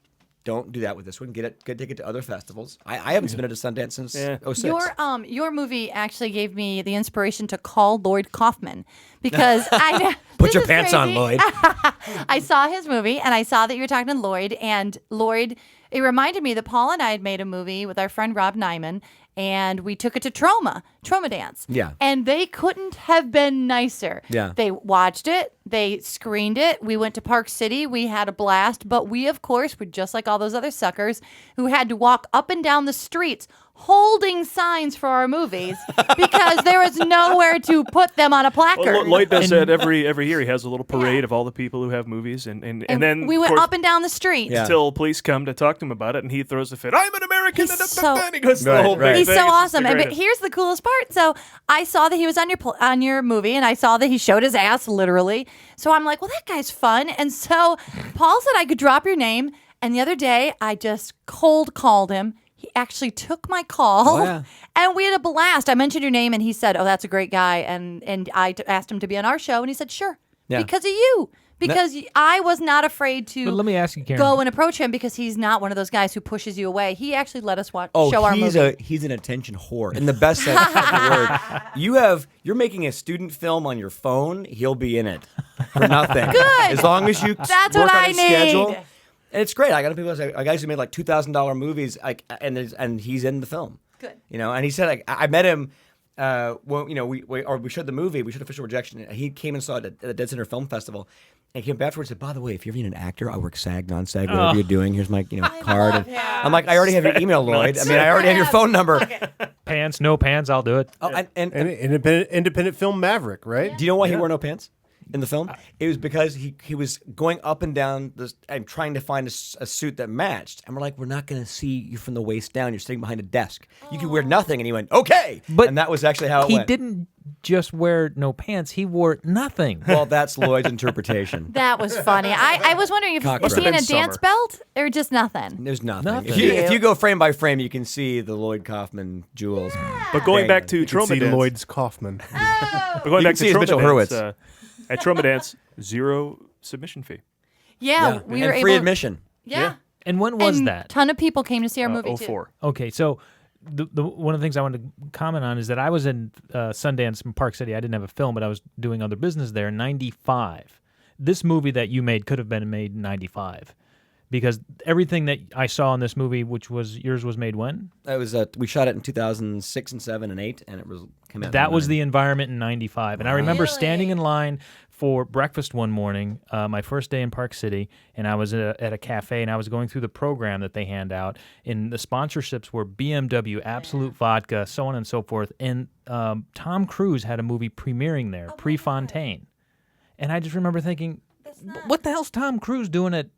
don't do that with this one. Get a ticket to other festivals. I haven't submitted to Sundance since 06. Your movie actually gave me the inspiration to call Lloyd Kaufman because Put your pants on, Lloyd. I saw his movie and I saw that you were talking to Lloyd, and Lloyd, it reminded me that Paul and I had made a movie with our friend Rob Nyman, and we took it to Trauma Dance. Yeah. And they couldn't have been nicer. Yeah. They watched it. They screened it. We went to Park City. We had a blast. But we, of course, were just like all those other suckers who had to walk up and down the streets holding signs for our movies because there was nowhere to put them on a placard. Well, Lloyd does that every year. He has a little parade of all the people who have movies, and then we went up and down the street until police come to talk to him about it, and he throws a fit. I'm an American, and he goes the whole big He's thing. so It's awesome. the But greatest. here's the coolest part. So I saw that he was on your movie, and I saw that he showed his ass literally. So I'm like, well, that guy's fun. And so Paul said I could drop your name. And the other day, I just cold called him. He actually took my call, and we had a blast. I mentioned your name, and he said, "Oh, that's a great guy." And I asked him to be on our show, and he said, "Sure," because of you. Because I was not afraid to. But let me ask you, Karen. Go and approach him because he's not one of those guys who pushes you away. He actually let us show our movie. He's an attention whore in the best sense of the word. You're making a student film on your phone. He'll be in it for nothing. Good. As long as you That's work what on I his need. schedule. And it's great. I got people say, guys who made like $2,000 movies, and he's in the film. Good. And he said, I met him. We showed the movie. We showed Official Rejection. He came and saw it at the Dead Center Film Festival. And he came afterwards and said, "By the way, if you're ever an actor, I work SAG, non-SAG, whatever you're doing. Here's my card." And I'm like, "I already have your email, Lloyd. I mean, I already have your phone number." Pants, no pants, I'll do it. Oh, and independent film maverick, right? do you know why he wore no pants? in the film. It was because he was going up and down and trying to find a suit that matched. And we're like, we're not going to see you from the waist down. You're sitting behind a desk. You can wear nothing. And he went, okay. And that was actually how it went. He didn't just wear no pants. He wore nothing. Well, that's Lloyd's interpretation. That was funny. I was wondering if is he in a dance belt or just nothing? There's nothing. If you go frame by frame, you can see the Lloyd Kaufman jewels. But going back to you can see Trauma Lloyd's Kaufman. But going back to see Mitchell Trauma Dance, Hurwitz. at Trauma Dance, 0 submission fee. Yeah, we were and free able. admission. Yeah. And when was and that? A ton of people came to see our movie too. 04. Okay, so the one of the things I wanted to comment on is that I was in Sundance in Park City. I didn't have a film, but I was doing other business there in 95. This movie that you made could have been made in 95. Because everything that I saw in this movie, which was yours, was made when? It was we shot it in 2006 and 7 and 8, and it was came out. That was the environment in 95. And I remember standing in line for breakfast one morning, my first day in Park City, and I was at a cafe, and I was going through the program that they hand out, and the sponsorships were BMW, Absolute Vodka, so on and so forth. And Tom Cruise had a movie premiering there, Prefontaine. And I just remember thinking, what the hell's Tom Cruise doing at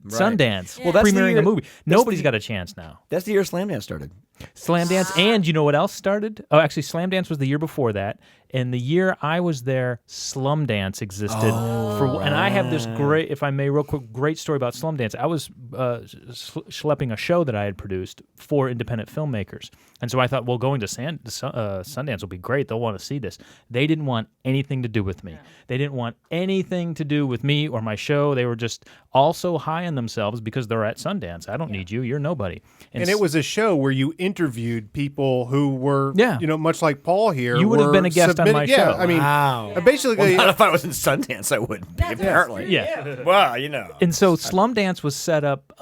Sundance? Well, that's the premiering year- a movie. Nobody's got a chance now. That's the year Slam Dance started. Slam Dance, and you know what else started? Oh, actually, Slam Dance was the year before that. And the year I was there, Slum Dance existed. And I have this great, if I may, real quick, great story about Slum Dance. I was schlepping a show that I had produced for independent filmmakers. And so I thought, well, going to Sundance will be great. They'll want to see this. They didn't want anything to do with me. They didn't want anything to do with me or my show. They were just all so high on themselves because they're at Sundance. I don't need you. You're nobody. And it was a show where you interviewed people who were, Yeah. much like Paul here. You would have were been a guest on my submitted- show. Yeah, I mean, Wow. basically, Well, not if I was in Sundance, I wouldn't be, apparently. Yeah. Well, And so Slum Dance was set up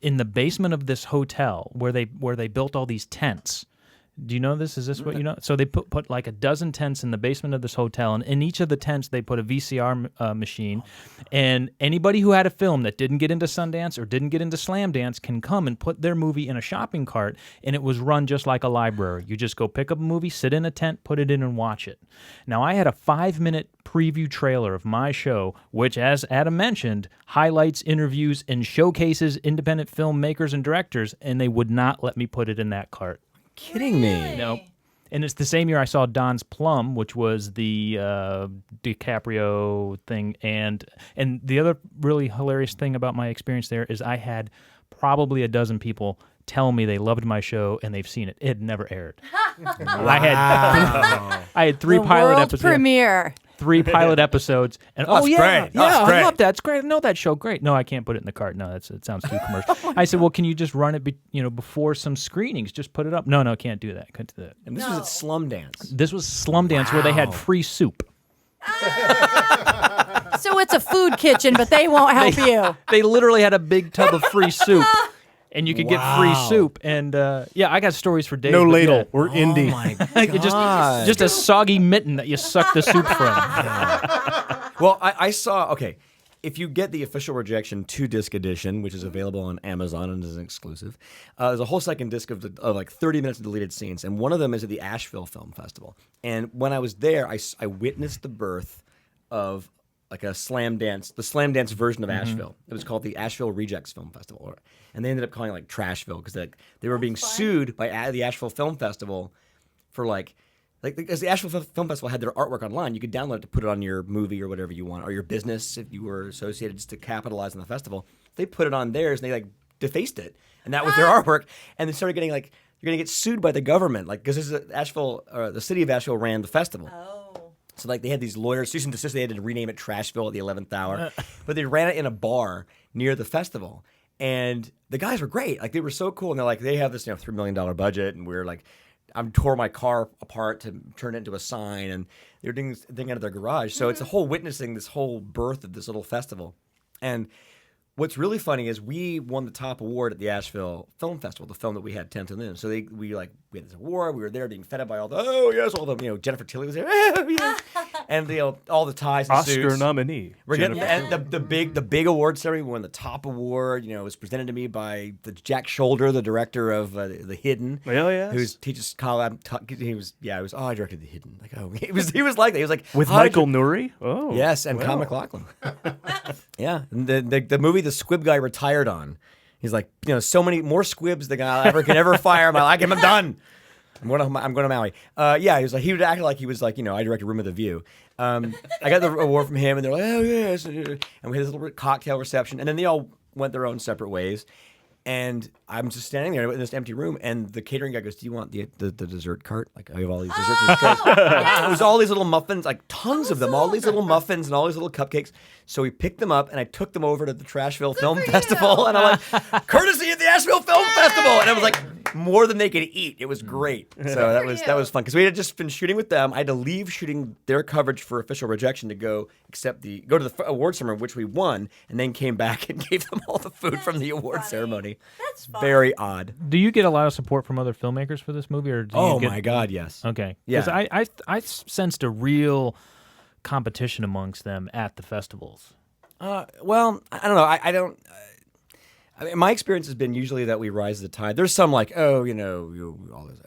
in the basement of this hotel where they built all these tents. Do you know this? Is this what you know? So they put like a dozen tents in the basement of this hotel, and in each of the tents they put a VCR machine, and anybody who had a film that didn't get into Sundance or didn't get into Slam Dance can come and put their movie in a shopping cart, and it was run just like a library. You just go pick up a movie, sit in a tent, put it in, and watch it. Now, I had a 5-minute preview trailer of my show, which, as Adam mentioned, highlights, interviews, and showcases independent filmmakers and directors, and they would not let me put it in that cart. Kidding me. No. And it's the same year I saw Don's Plum, which was the DiCaprio thing. And the other really hilarious thing about my experience there is I had probably a dozen people tell me they loved my show and they've seen it. It had never aired. I had 3 The pilot world episodes. premiere. 3 pilot episodes, and That's yeah, great. yeah, That's I great. love that. It's great. I know that show. Great. No, I can't put it in the cart. No, it sounds too commercial. I said, well, can you just run it, before some screenings? Just put it up. No, can't do that. Can't do that. And this was at Slum Dance. This was Slum Dance where they had free soup. So it's a food kitchen, but they won't help you. They literally had a big tub of free soup, and you could get free soup. And I got stories for days. no but ladle. yeah. We're indie. It just a soggy mitten that you suck the soup from. Well, I saw, okay, if you get the official rejection 2-disc edition, which is available on Amazon and is an exclusive, there's a whole second disc of like 30 minutes of deleted scenes, and one of them is at the Asheville Film Festival. And when I was there, I witnessed the birth of like the Slam Dance version of Asheville. It was called the Asheville Rejects Film Festival, and they ended up calling it like Trashville because they were being sued by the Asheville Film Festival for like because the Asheville Film Festival had their artwork online. You could download it to put it on your movie or whatever you want, or your business if you were associated just to capitalize on the festival. They put it on theirs and they like defaced it, and that was their artwork. And they started getting like you're gonna get sued by the government, like because this is Asheville, the city of Asheville ran the festival. So like they had these lawyers, cease and desist. They had to rename it Trashville at the 11th hour, but they ran it in a bar near the festival. And the guys were great. Like they were so cool. And they're like, they have this $3 million budget, and we're like, I tore my car apart to turn it into a sign, and they were doing this thing out of their garage. So it's a whole witnessing this whole birth of this little festival. And What's really funny is we won the top award at the Asheville Film Festival, the film that we had 10 till noon. So we had this award. We were there being fed by all the Jennifer Tilly was there, and all the ties and Oscar suits. nominee. We're getting the big award ceremony. We won the top award. It was presented to me by the Jack Shoulder, the director of The Hidden. Oh, yes. Who teaches college. He was I directed The Hidden. Like he was like that. He was like With Michael Nouri. Oh yes, and Con McLaughlin. Yeah, and the movie the Squib guy retired on. He's like, so many more squibs than I ever fire. I'm like, I'm done. I'm going to Maui. He would act like he was like, I directed Room of the View. I got the award from him, and they're like, oh yes, and we had this little cocktail reception, and then they all went their own separate ways. And I'm just standing there in this empty room, and the catering guy goes, "Do you want the dessert cart? Like I have all these desserts and trays." It was all these little muffins, like tons of them, all these little muffins and all these little cupcakes. So we picked them up, and I took them over to the Trashville Film Festival, and I'm like, "Courtesy of the Asheville Film Festival," and it was like more than they could eat. It was great. So that was fun because we had just been shooting with them. I had to leave shooting their coverage for official rejection to go to the award ceremony, which we won, and then came back and gave them all the food from the award ceremony. That's fun. Very odd. Do you get a lot of support from other filmmakers for this movie, or my God, yes. Okay, Yeah. because I sensed a real competition amongst them at the festivals. Well, I don't know. I don't. I mean, my experience has been usually that we rise to the tide. There's some like, all this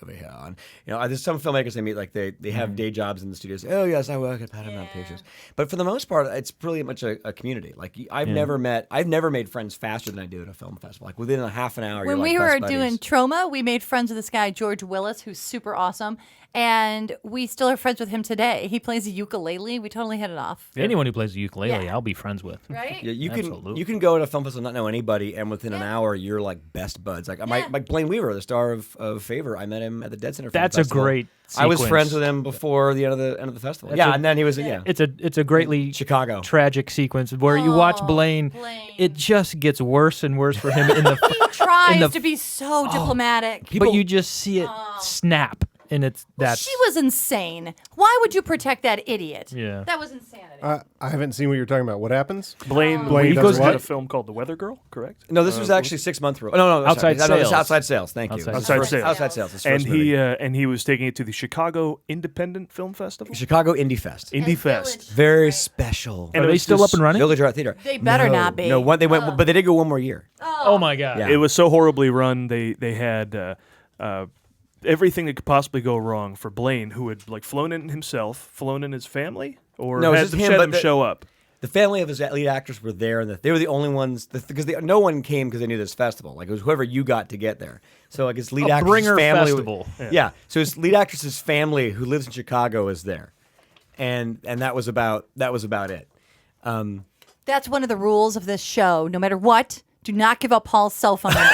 over here. And, there's some filmmakers I meet, like they have day jobs in the studios. Oh, yes, I work at Paramount Pictures. But for the most part, it's pretty much a community. Like I've never made friends faster than I do at a film festival. Like within a half an hour, When you're we like were best doing buddies. Troma, we made friends with this guy, George Willis, who's super awesome. And we still are friends with him today. He plays the ukulele. We totally hit it off. Anyone who plays the ukulele, Yeah. I'll be friends with. Right? Yeah, you Absolutely. can go to a film festival and not know anybody, and within an hour, you're like best buds. Like like Blaine Weaver, the star of Favor, I met him at the Dead Center Film That's a Festival. great I was sequence. friends with him before the end of the festival. And then he was It's a greatly Chicago tragic sequence where you watch Blaine. It just gets worse and worse for him in the. He tries to be so diplomatic. But you just see it snap, and that's. She was insane. Why would you protect that idiot? Yeah. That was insanity. I haven't seen what you're talking about. What happens? Blaine Blaine goes does what? to a film called The Weather Girl, correct? No, this was actually 6 month rule. No, Outside sorry. Sales. Outside Sales. Thank you. Outside Sales. Outside Sales. His And first movie. he was taking it to the Chicago Independent Film Festival. Chicago Indie Fest. Indie Fest. Very special. And Are it they was still just- up and running? Village Art Theater. They better not be. No, they went, but they did go one more year. Oh my God! Yeah. It was so horribly run. They had everything that could possibly go wrong for Blaine, who had like flown in himself, flown in his family, or No, it was had just them him, had but him the- show up. The family of his lead actors were there, and they were the only ones because no one came because they knew this festival. Like it was whoever you got to get there. So like his lead actress' bringer family, festival. Yeah. So his lead actress's family, who lives in Chicago, is there, and that was about it. That's one of the rules of this show. No matter what, do not give up Paul's cell phone number.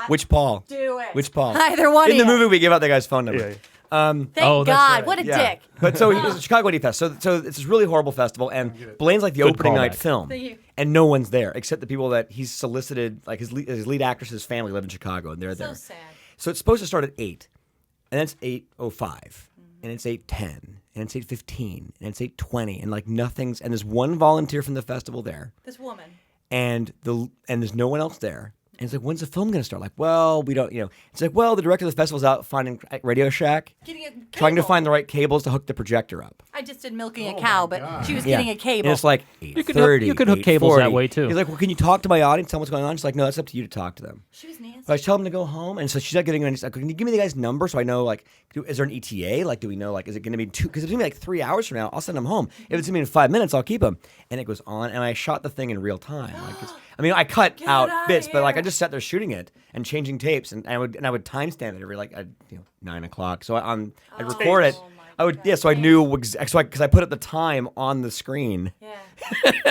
Which Paul? Do it. Which Paul? Either one In of the you. movie, we give out that guy's phone number. Yeah. Thank Oh, that's God. right. What a Yeah. dick. But so it was a Chicago Indie Fest. So it's this really horrible festival, and Blaine's like the opening night callback. film, Thank you. and no one's there except the people that he's solicited. Like his lead actress's family live in Chicago, and they're there. sad. So it's supposed to start at 8, and then it's 8:05, and it's 8:10, and it's 8:15, and it's 8:20, and like nothing's. And there's one volunteer from the festival there, This woman. and there's no one else there. And it's like, when's the film going to start? Like, well, we don't, It's like, well, the director of the festival's out finding Radio Shack, Getting a trying to cable. find the right cables to hook the projector up. I just did milking a cow, but she was getting a cable. And it's like You could 8:30, hook- you could hook cables that 8:40. way, too. He's like, well, can you talk to my audience, tell them what's going on? She's like, no, that's up to you to talk to them. She was Nancy. So I tell them to go home, and so she's not getting. She's like, can you give me the guy's number so I know? Like, is there an ETA? Like, do we know? Like, is it going to be 2? Because if it's going to be like 3 hours from now, I'll send him home. If it's going to be in 5 minutes, I'll keep him. And it goes on, and I shot the thing in real time. Like, I cut out outta bits, but like I here. just sat there shooting it and changing tapes, and I would timestamp it every 9 o'clock. So I'd record it. I would so I knew because I put up the time on the screen. Yeah.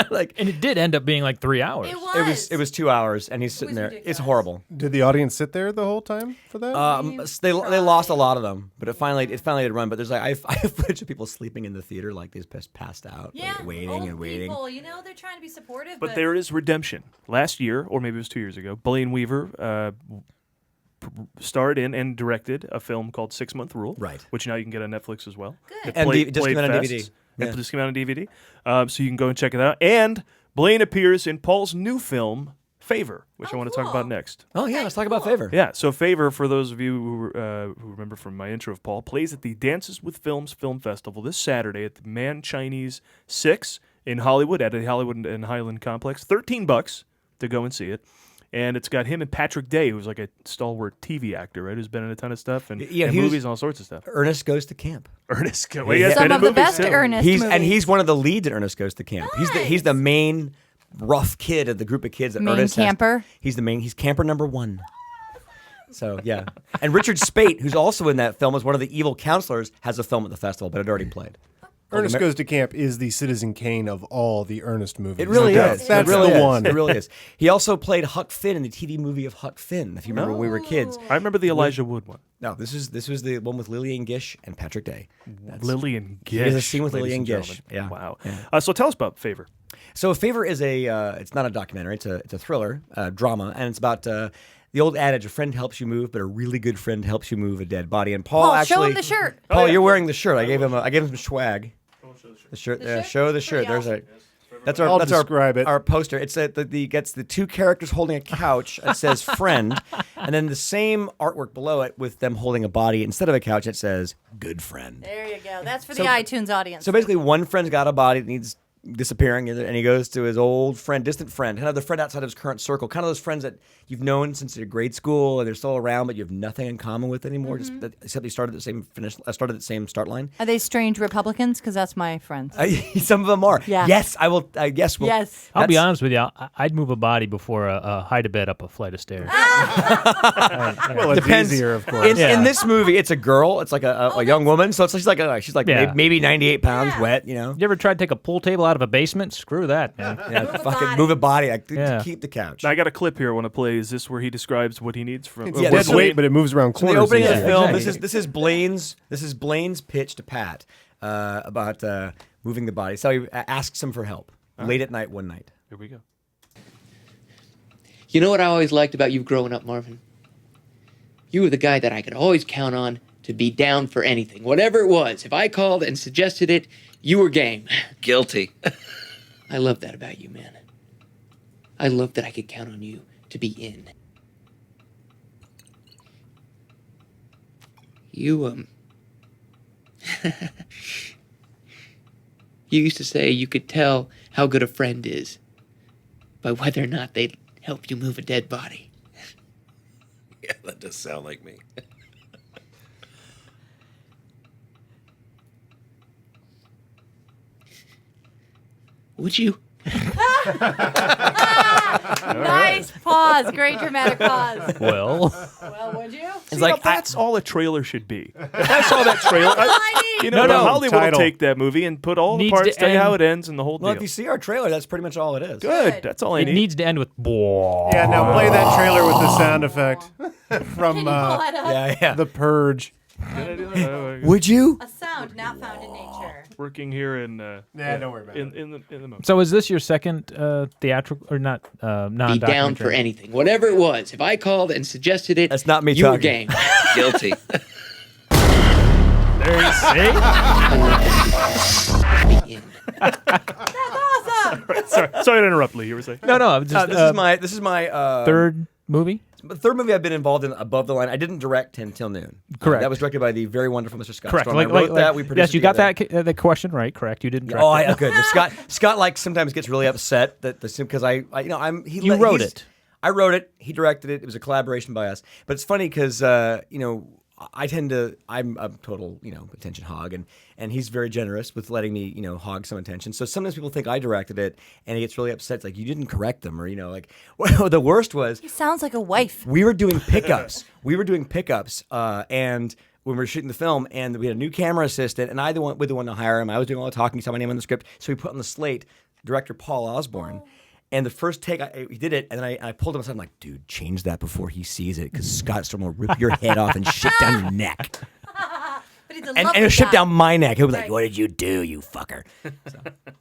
Like And it did end up being like 3 hours. It it was 2 hours, and he's sitting there. ridiculous. It's horrible. Did the audience sit there the whole time for that? They lost a lot of them, but it finally did run. But there's like I have footage of people sleeping in the theater, like they just passed out, Yeah. like, waiting old and waiting. People, they're trying to be supportive. But there is redemption. Last year, or maybe it was 2 years ago, Blaine Weaver starred in and directed a film called 6 Month Rule, Right. which now you can get on Netflix as well. Good. It And played- it just played came out on fests. DVD. It Yeah. just came out on DVD. So you can go and check it out. And Blaine appears in Paul's new film, Favor, which I want to talk about next. Oh, yeah, let's talk about Favor. Yeah, so Favor, for those of you who remember from my intro of Paul, plays at the Dances with Films Film Festival this Saturday at the Man Chinese 6 in Hollywood, at the Hollywood and Highland Complex. $13 to go and see it. And it's got him and Patrick Day, who's like a stalwart TV actor, right? Who's been in a ton of stuff and movies and all sorts of stuff. Ernest Goes to Camp. Ernest Goes. Yeah. Some of the best Ernest movies. And he's one of the leads in Ernest Goes to Camp. Nice. He's the main rough kid of the group of kids that Main Ernest camper? He's camper number 1. So, yeah. And Richard Speight, who's also in that film, is one of the evil counselors, has a film at the festival, but it already played. Ernest Goes to Camp is the Citizen Kane of all the Ernest movies. It really is. That's it really the is. one. It really is. He also played Huck Finn in the TV movie of Huck Finn, if you remember when we were kids. I remember the Elijah Wood one. No, this was the one with Lillian Gish and Patrick Day. Lillian Gish. There's a scene with ladies Lillian and Gish. gentlemen. Yeah. Wow. Yeah. So tell us about Favor. So Favor is it's not a documentary. It's a thriller, drama, and it's about the old adage: a friend helps you move, but a really good friend helps you move a dead body. And Paul actually, show him the shirt. Paul, you're wearing the shirt. I gave him some swag. The shirt. shirt? Show the shirt. Pretty There's awesome. that's I'll our describe it. our poster. It's gets the two characters holding a couch. It says friend, and then the same artwork below it with them holding a body instead of a couch. It says good friend. There you go. That's for the iTunes audience. So basically, one friend's got a body that needs disappearing, and he goes to his old friend, distant friend, kind of the friend outside of his current circle, kind of those friends that you've known since your grade school, and they're still around, but you have nothing in common with anymore. Except they started at the same start line. Are they strange Republicans? Because that's my friends. Some of them are. Yeah. Yes, I will. Yes. Well, Yes. I'll be honest with you. I'd move a body before a hide-a-bed up a flight of stairs. Well, it's Depends. easier, of course. In this movie, it's a girl. It's like a young woman. So she's like Yeah. maybe 98 pounds, wet. You know. You ever tried to take a pool table out of a basement? Screw that, man. Yeah, Move a fucking body. move a body. To Yeah. keep the couch. Now, I got a clip here I want to play. Is this where he describes what he needs from? Yeah, Dead so- weight, but it moves around So the corners. opening of the easier. film. Exactly. This is Blaine's pitch to Pat about moving the body. So he asks him for help late at night one night. Here we go. You know what I always liked about you growing up, Marvin? You were the guy that I could always count on to be down for anything, whatever it was. If I called and suggested it, you were game. Guilty. I love that about you, man. I love that I could count on you to be in. You, you used to say you could tell how good a friend is by whether or not they'd help you move a dead body. Yeah, that does sound like me. Would you? Nice pause. Great dramatic pause. Well, Well, would you? It's like that's all a trailer should be. If I saw that trailer, No, no. Hollywood Title. will take that movie and put all the Needs parts, to tell you how end- it ends, and the whole Well, deal. if you see our trailer, that's pretty much all it is. Good. That's all I it need. needs to end with "Bwah." Yeah, now play that trailer with the sound effect from Yeah. The Purge. Would you? A sound not found in nature. Working here in Yeah, don't worry about it. in the movie. So is this your second theatrical or not Be non-documentary? down for anything, whatever it was. If I called and suggested it, That's not me you were talking. game. Guilty. There you see. Be in. Sorry to interrupt, Lee. You were saying? No, just, This is my third movie. the third movie I've been involved in above the line. I didn't direct 10 Till Noon. Correct. That was directed by the very wonderful Mr. Scott Correct. Storm. I wrote that. We produced yes, you it got together. that question right. Correct. You didn't. Direct Oh, it. good. Scott like sometimes gets really upset that because I You wrote it. I wrote it. He directed it. It was a collaboration by us. But it's funny because I'm a total attention hog, and he's very generous with letting me hog some attention. So sometimes people think I directed it, and he gets really upset. It's like you didn't correct them, or well, the worst was He sounds like a wife. we were doing pickups. And when we were shooting the film, and we had a new camera assistant, and I was the one to hire him. I was doing all the talking, he saw my name on the script. So we put on the slate director Paul Osborne. And the first take, he did it, and then I pulled him aside. I'm like, dude, change that before he sees it, because Scott Storm will rip your head off and shit down your neck. But he's a And lovely he'll shit guy. down my neck. He'll be like, Right. what did you do, you fucker?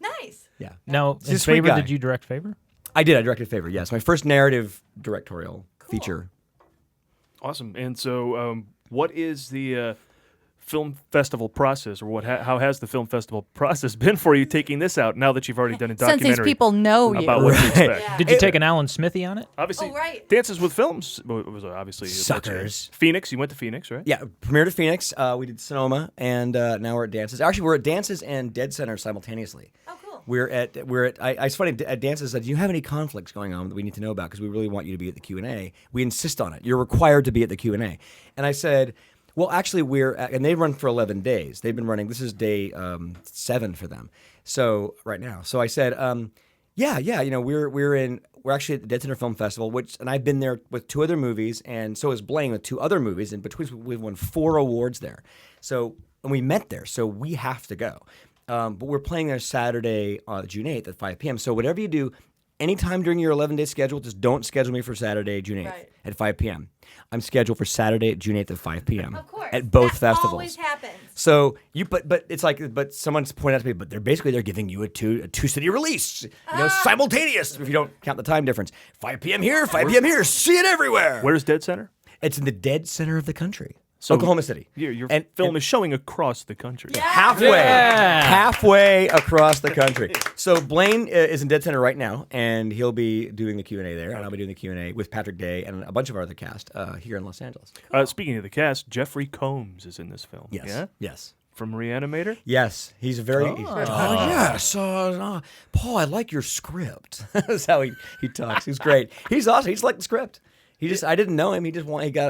Nice. Yeah. Now, in a sweet Favor, guy. did you direct Favor? I did. I directed Favor, yes. My first narrative directorial feature. Awesome. And so, what is the film festival process, or how has the film festival process been for you taking this out now that you've already done a documentary? Since these people know you. About what to expect. Did you take an Alan Smithy on it? Obviously, Oh, right. Dances with Films was obviously Suckers. Phoenix, you went to Phoenix, right? Yeah, premiered at Phoenix. We did Sonoma, and now we're at Dances. Actually, we're at Dances and Dead Center simultaneously. Oh, cool. We're at. It's funny. At Dances, do you have any conflicts going on that we need to know about? Because we really want you to be at the Q&A. We insist on it. You're required to be at the Q&A. And I said, well, actually, and they run for 11 days. They've been running. This is day 7 for them. So right now. So I said, yeah. We're actually at the Dead Center Film Festival, and I've been there with 2 other movies, and so is Blaine with 2 other movies. And between we've won 4 awards there. So and we met there, so we have to go. But we're playing there Saturday, June 8th at 5 p.m. So whatever you do, anytime during your 11-day schedule, just don't schedule me for Saturday, June 8th at 5 p.m. I'm scheduled for Saturday, June 8th at 5 p.m. Of course. At both that festivals. always happens. So but it's like, but someone's pointed out to me, but they're giving you a two-city release, simultaneous, if you don't count the time difference. 5 p.m. here, 5 p.m. here, see it everywhere. Where's Dead Center? It's in the dead center of the country. So Oklahoma City. Your film is showing across the country. Halfway across the country. So Blaine is in Dead Center right now, and he'll be doing the Q&A there, and I'll be doing the Q&A with Patrick Day and a bunch of our other cast here in Los Angeles. Speaking of the cast, Jeffrey Combs is in this film. Yes. Yeah? Yes. From Reanimator? Yes. He's very... yes. Paul, I like your script. That's how he talks. He's great. He's awesome. He's like the script. I didn't know him. He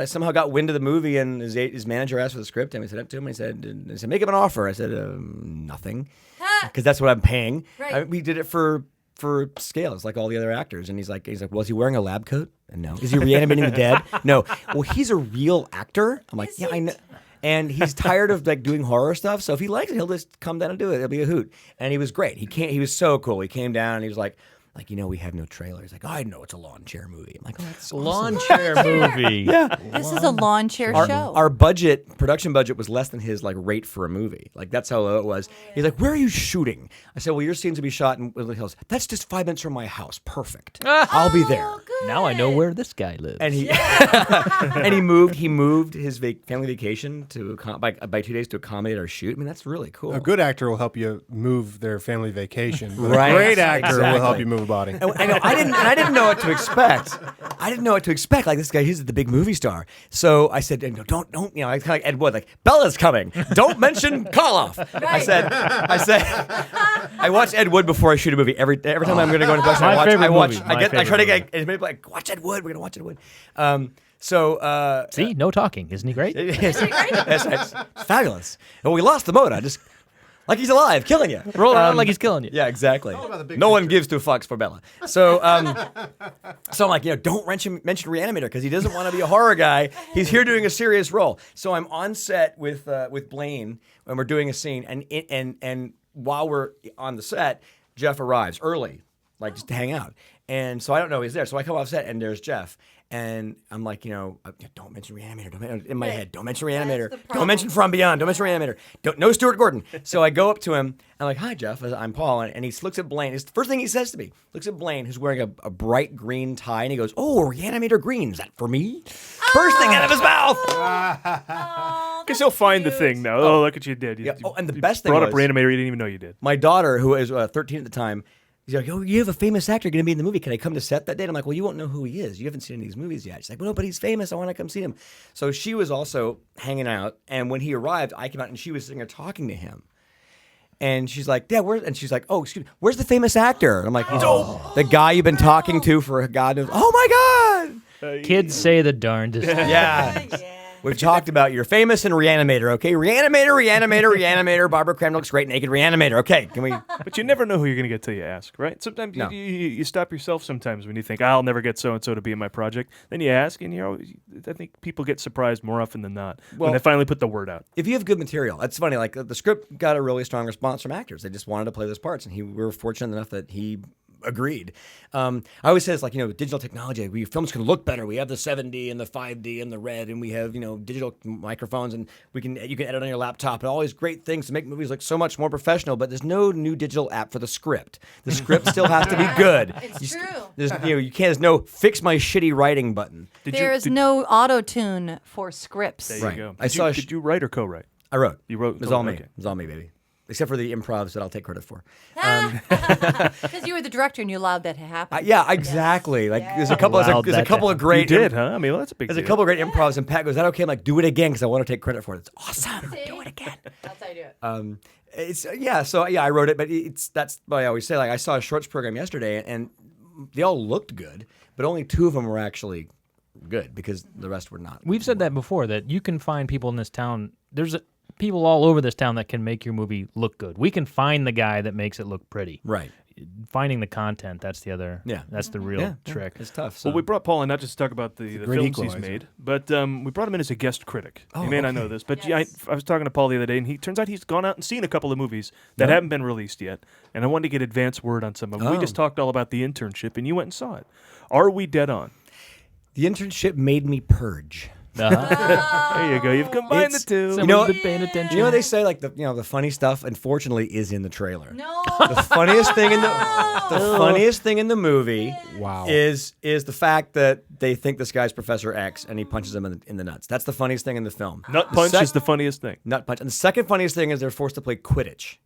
somehow got wind of the movie, and his manager asked for the script, and we sent it to him. And he said, make him an offer. I said, nothing, because that's what I'm paying. Right. We did it for scales, like all the other actors. And he's like, well, is he wearing a lab coat? And no. Is he reanimating the dead? No. Well, he's a real actor. I'm like, I know. And he's tired of like doing horror stuff. So if he likes it, he'll just come down and do it. It'll be a hoot. And he was great. He was so cool. He came down and he was like, we have no trailer. He's like, I know it's a lawn chair movie. I'm like, oh, that's awesome. Lawn chair movie. Yeah. This is a lawn chair show. Our production budget was less than his rate for a movie. Like, that's how low it was. He's like, where are you shooting? I said, well, your scenes will be shot in Woodland Hills. That's just 5 minutes from my house. Perfect. I'll be there. Now I know where this guy lives. And and he moved his family vacation by 2 days to accommodate our shoot. I mean, that's really cool. A good actor will help you move their family vacation. But Right. A great actor Exactly. will help you move a body. I didn't know what to expect. Like, this guy, he's the big movie star. So I said, don't, I kind of like Ed Wood, like, Bella's coming. Don't mention Koloff. Right. I said, I watch Ed Wood before I shoot a movie. Every time I'm going to go into production, My favorite movie. I try to get as many people like, watch Ed Wood. We're going to watch Ed Wood. See, no talking. Isn't he great? It's fabulous. And we lost the motor. Just like he's alive, killing you. Roll around like he's killing you. Yeah, exactly. No one gives 2 fucks for Bella. So, so I'm like, don't mention Reanimator because he doesn't want to be a horror guy. He's here doing a serious role. So I'm on set with Blaine and we're doing a scene, and while we're on the set, Jeff arrives early, like just to hang out. And so I don't know he's there. So I come off set and there's Jeff. And I'm like, don't mention Reanimator. In my head, don't mention Reanimator. Don't mention From Beyond. Don't mention Reanimator. No Stuart Gordon. So I go up to him. I'm like, hi, Jeff. I'm Paul. And he looks at Blaine. It's the first thing he says to me. Looks at Blaine, who's wearing a bright green tie. And he goes, oh, Reanimator green. Is that for me? First thing out of his mouth. Guess he'll find the thing now. Oh, look what you did. And the best thing brought was, up Reanimator. You didn't even know you did. My daughter, who is 13 at the time, he's like, oh, you have a famous actor going to be in the movie. Can I come to set that day? And I'm like, well, you won't know who he is. You haven't seen any of these movies yet. She's like, well, no, but he's famous. I want to come see him. So she was also hanging out. And when he arrived, I came out and she was sitting there talking to him. And she's like, yeah, and she's like, oh, excuse me, where's the famous actor? And I'm like, he's the guy you've been talking to for God knows. Oh, my God. Kids say the darndest. Yeah. We've talked about you're famous in Reanimator, okay? Reanimator. Barbara Crampton looks great naked. Reanimator, okay? Can we? But you never know who you're going to get till you ask, right? Sometimes you stop yourself sometimes when you think, I'll never get so-and-so to be in my project. Then you ask, and I think people get surprised more often than not when they finally put the word out. If you have good material, that's funny. Like, the script got a really strong response from actors. They just wanted to play those parts, and we were fortunate enough that he agreed. I always say it's like, digital technology. Films can look better. We have the 7D and the 5D and the red, and we have, digital microphones, and you can edit on your laptop and all these great things to make movies look so much more professional. But there's no new digital app for the script. The script still has to be good. It's true. There's no fix my shitty writing button. There is no auto tune for scripts. There you go. Did you write or co-write? I wrote. You wrote. It was all me. Okay. It was all me, baby. Except for the improvs that I'll take credit for. Because you were the director and you allowed that to happen. Yeah, exactly. Like there's a couple. There's a couple of great. You did, huh? I mean, well, that's a big. There's deal. a couple of great improvs, and Pat goes, "Is that okay?" I'm like, "Do it again," because I want to take credit for it. It's awesome. Do it again. That's how you do it. So I wrote it, but that's what I always say. Like I saw a shorts program yesterday, and they all looked good, but only 2 of them were actually good because the rest were not. We've said that before, that you can find people in this town. There's people all over this town that can make your movie look good. We can find the guy that makes it look pretty. Right. Finding the content, that's the other. Yeah. That's the real trick. It's tough. So. Well, we brought Paul in not just to talk about the great films equalizer. he's made, but we brought him in as a guest critic. You may not know this, but Yes. I was talking to Paul the other day, and he turns out he's gone out and seen a couple of movies that haven't been released yet, and I wanted to get advance word on some of them. We just talked all about the internship, and you went and saw it. Are we dead on? The internship made me purge. There you go. You've combined the two. Someone's been paying attention. You know what they say? Like the funny stuff, unfortunately, is in the trailer. No. The funniest thing in the movie is the fact that they think this guy's Professor X and he punches him in the nuts. That's the funniest thing in the film. Nut punch is the funniest thing. Nut punch. And the second funniest thing is they're forced to play Quidditch.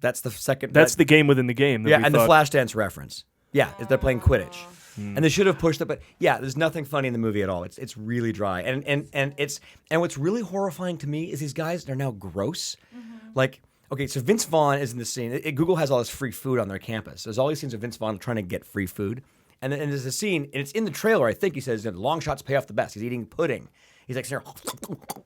That's the second. That's the game within the game. That Yeah, we and the thought- Flashdance reference. Yeah, they're playing Quidditch. And they should have pushed it, but yeah, there's nothing funny in the movie at all. It's really dry, and what's really horrifying to me is these guys are now gross. Like, okay, so Vince Vaughn is in the scene. Google has all this free food on their campus. There's all these scenes of Vince Vaughn trying to get free food, and there's a scene, and it's in the trailer. I think he says long shots pay off the best. He's eating pudding. He's like sitting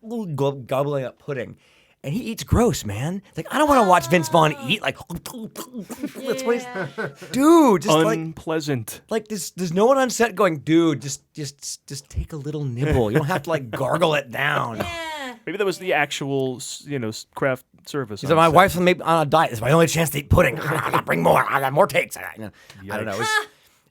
there, gobbling up pudding. And he eats gross, man. Like, I don't want to watch Vince Vaughn eat. Like, that's what he's... Dude, just unpleasant. Like there's no one on set going, dude, just take a little nibble. You don't have to like gargle it down. Maybe that was the actual, craft service. He's like, my wife's on a diet. It's my only chance to eat pudding. Bring more. I got more takes. I don't know.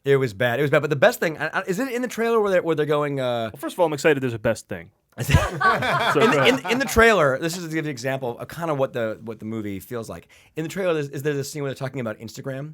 It was bad. It was bad. But the best thing, is it in the trailer where they're going... Well, first of all, I'm excited there's a best thing. in the trailer, this is a good example of kind of what the movie feels like. In the trailer, is there this scene where they're talking about Instagram?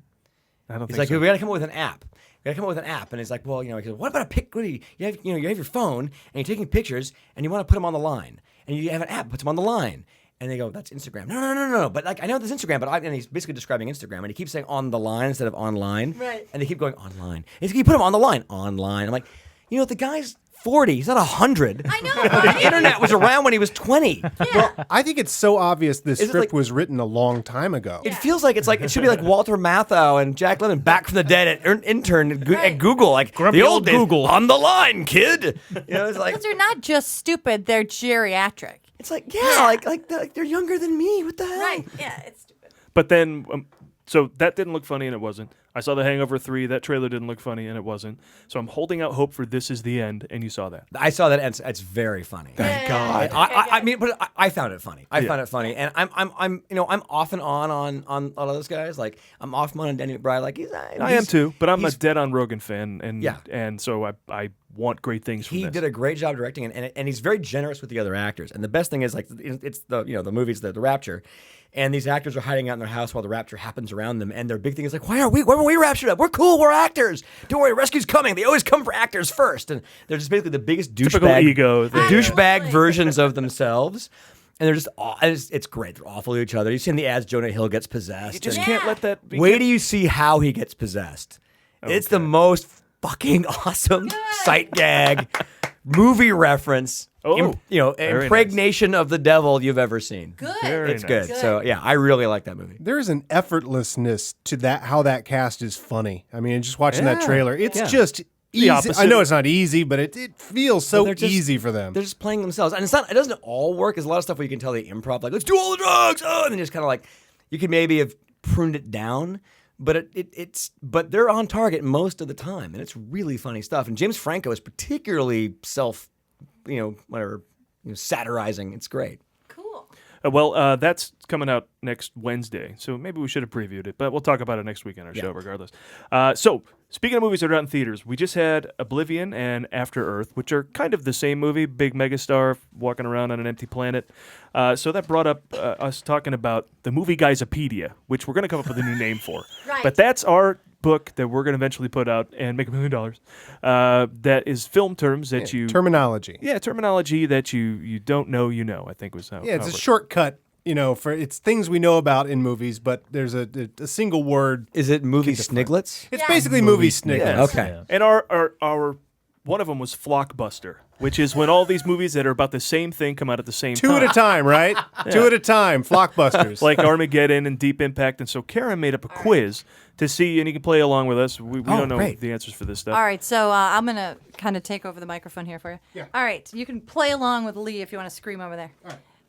I don't He's think like, so. we got to come up with an app. And it's like, well, he goes, what about a pic? You have your phone and you're taking pictures and you want to put them on the line, and you have an app that puts them on the line. And they go, that's Instagram. No. But like, I know that's Instagram, and he's basically describing Instagram, and he keeps saying on the line instead of online. Right. And they keep going online. And you put him on the line, online. I'm like, the guy's 40. He's not 100. I know. The internet was around when he was 20. Well, I think it's so obvious this Is it script like- was written a long time ago. It feels like it should be like Walter Matthau and Jack Lemmon back from the dead at intern at Google, like Grumpy the old days, Google. on the line, kid. It's like Because they're not just stupid, they're geriatric. it's like like they're younger than me. What the hell? Right. Yeah, it's stupid. But then, so that didn't look funny, and it wasn't. I saw The Hangover 3. That trailer didn't look funny, and it wasn't. So I'm holding out hope for This Is the End, and you saw that. I saw that, and it's very funny. Thank God. I mean, but I found it funny. I found it funny, and I'm off and on a lot of those guys. Like I'm off and on Danny McBride. Like I am too, but I'm a dead on Rogan fan, and Yeah. and so I want great things from he this. did a great job directing, and he's very generous with the other actors. And the best thing is like it's the the movies the Rapture, and these actors are hiding out in their house while the Rapture happens around them. And their big thing is like, why weren't we raptured up? We're cool. We're actors. Don't worry, rescue's coming. They always come for actors first, and they're just basically the biggest Typical douchebag ego the thing. douchebag versions of themselves. And they're just it's great. They're awful to each other. You see in the ads, Jonah Hill gets possessed. You just and- can't let that be. Wait till you see how he gets possessed. It's the most fucking awesome sight gag, movie reference, Oh, very impregnation of the devil you've ever seen. Good. Very It's nice. good. So yeah, I really like that movie. There's an effortlessness to that, how that cast is funny. I mean, just watching that Yeah. trailer, it's Yeah. just easy. opposite. I know it's not easy, but it feels so They're just- easy for them. They're just playing themselves, and it doesn't all work. There's a lot of stuff where you can tell they improv, like let's do all the drugs, and then just kind of like you could maybe have pruned it down. But but they're on target most of the time, and it's really funny stuff. And James Franco is particularly satirizing. It's great. Cool. Well, that's coming out next Wednesday, so maybe we should have previewed it, but we'll talk about it next week on our show regardless. So, speaking of movies that are out in theaters, we just had Oblivion and After Earth, which are kind of the same movie, big megastar walking around on an empty planet. So that brought up us talking about the movie Guysopedia, which we're going to come up with a new name for. Right. But that's our book that we're going to eventually put out and make $1 million. That is film terms that you terminology. Yeah, terminology that you don't know. I think was how. Yeah, it's how a it- shortcut. For it's things we know about in movies, but there's a single word. Is it movie sniglets? It's basically movie sniglets. Yeah. Okay. And our one of them was Flockbuster, which is when all these movies that are about the same thing come out at the same time. Two at a time, right? Yeah. 2 at a time. Flockbusters. Like Armageddon and Deep Impact. And so Karen made up a quiz to see, and you can play along with us. We don't know great. the answers for this stuff. All right, so I'm going to kind of take over the microphone here for you. Yeah. All right, you can play along with Lee if you want to scream over there.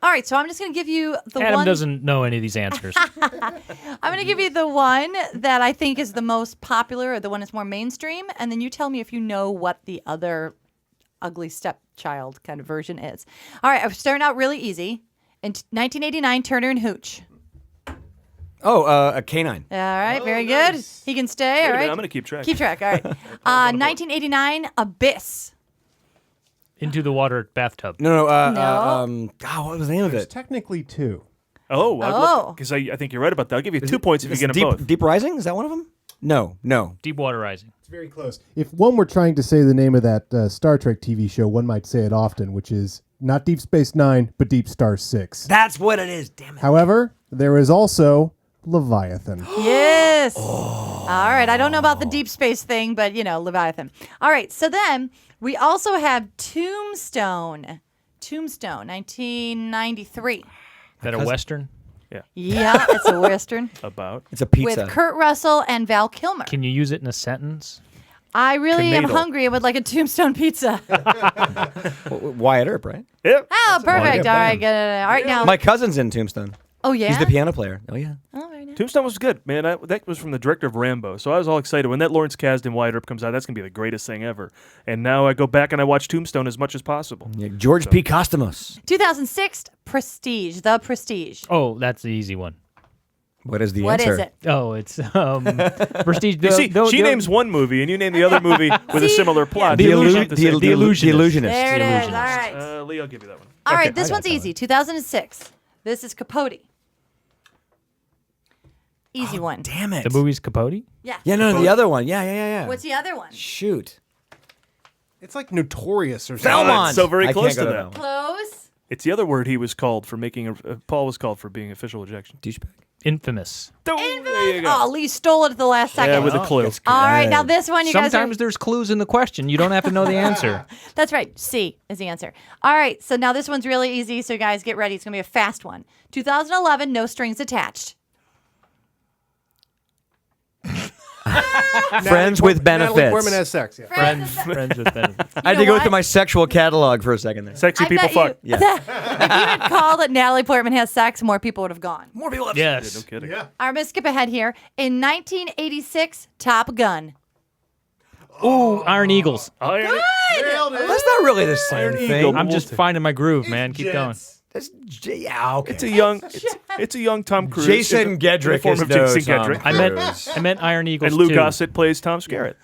All right, so I'm just going to give you the Adam one. doesn't know any of these answers. I'm going to give you the one that I think is the most popular or the one that's more mainstream, and then you tell me if you know what the other ugly stepchild kind of version is. All right, I'm starting out really easy. In 1989, Turner and Hooch. Oh, a canine. All right, very good. He can stay. Wait a All minute, right, I'm going to keep track. Keep track. All right. 1989, Abyss. Into the water bathtub. No. No. What was the name of There's it? technically 2. Oh. Because I think you're right about that. I'll give you 2 points if you get them both. Deep Rising? Is that one of them? No. Deep Water Rising. It's very close. If one were trying to say the name of that Star Trek TV show, one might say it often, which is not Deep Space Nine, but Deep Star 6. That's what it is. Damn it. However, there is also Leviathan. Yes. All right. I don't know about the deep space thing, but, Leviathan. All right. So then we also have Tombstone. Tombstone, 1993. Is that a Western? Yeah, it's a Western. About? It's a pizza. With Kurt Russell and Val Kilmer. Can you use it in a sentence? I really am Knaddle. hungry and would like a Tombstone pizza. Wyatt Earp, right? Yep. Oh, perfect. All right, get it. All right, now. My cousin's in Tombstone. Oh, yeah? He's the piano player. Oh, yeah. Oh, very nice. Tombstone was good, man. That was from the director of Rambo, so I was all excited when that Lawrence Kasdan Wyatt Earp comes out. That's gonna be the greatest thing ever. And now I go back and I watch Tombstone as much as possible. Yeah, George P. Costumos. 2006, Prestige. The Prestige. Oh, that's the easy one. What is the What answer? is it? Oh, it's Prestige. You see, she names one movie, and you name the other movie with a similar plot. The They're not Illusionist. the same. The Illusionist. There it The is. All Illusionist. right. Lee, I'll give you that one. All right, Okay, this I got one's that easy. 2006. This is Capote. Easy one. Damn it. The movie's Capote? Yeah. Yeah, no, the other one. Yeah. What's the other one? Shoot. It's like Notorious or something. Belmont. So very I close can't to go that. Close. It's the other word he was called for making. Paul was called for being official ejection. Douchebag. Infamous. There you go. Oh, Lee stole it at the last second. Yeah, with a clue. All right, now this one, you guys Sometimes there's clues in the question. You don't have to know the answer. That's right. C is the answer. All right, so now this one's really easy, so guys, get ready. It's going to be a fast one. 2011, No Strings Attached. Friends with Natalie benefits. Portman has sex. Yeah. Friends with benefits. I had to go through my sexual catalog for a second there. Sexy I people bet fuck. you, if you had called it Natalie Portman has sex, more people would have gone. More people have Yes. No kidding. Yeah. All right, I'm going to skip ahead here. In 1986, Top Gun. Ooh, Iron Eagles. Nailed it. That's not really the same thing. Eagle. I'm just finding my groove, man. Keep going. Yeah, okay. It's a young Tom Cruise. Jason in the Gedrick form is of Jason no Tom Gedrick. I meant Iron Eagles And Lou too. Gossett plays Tom Skerritt.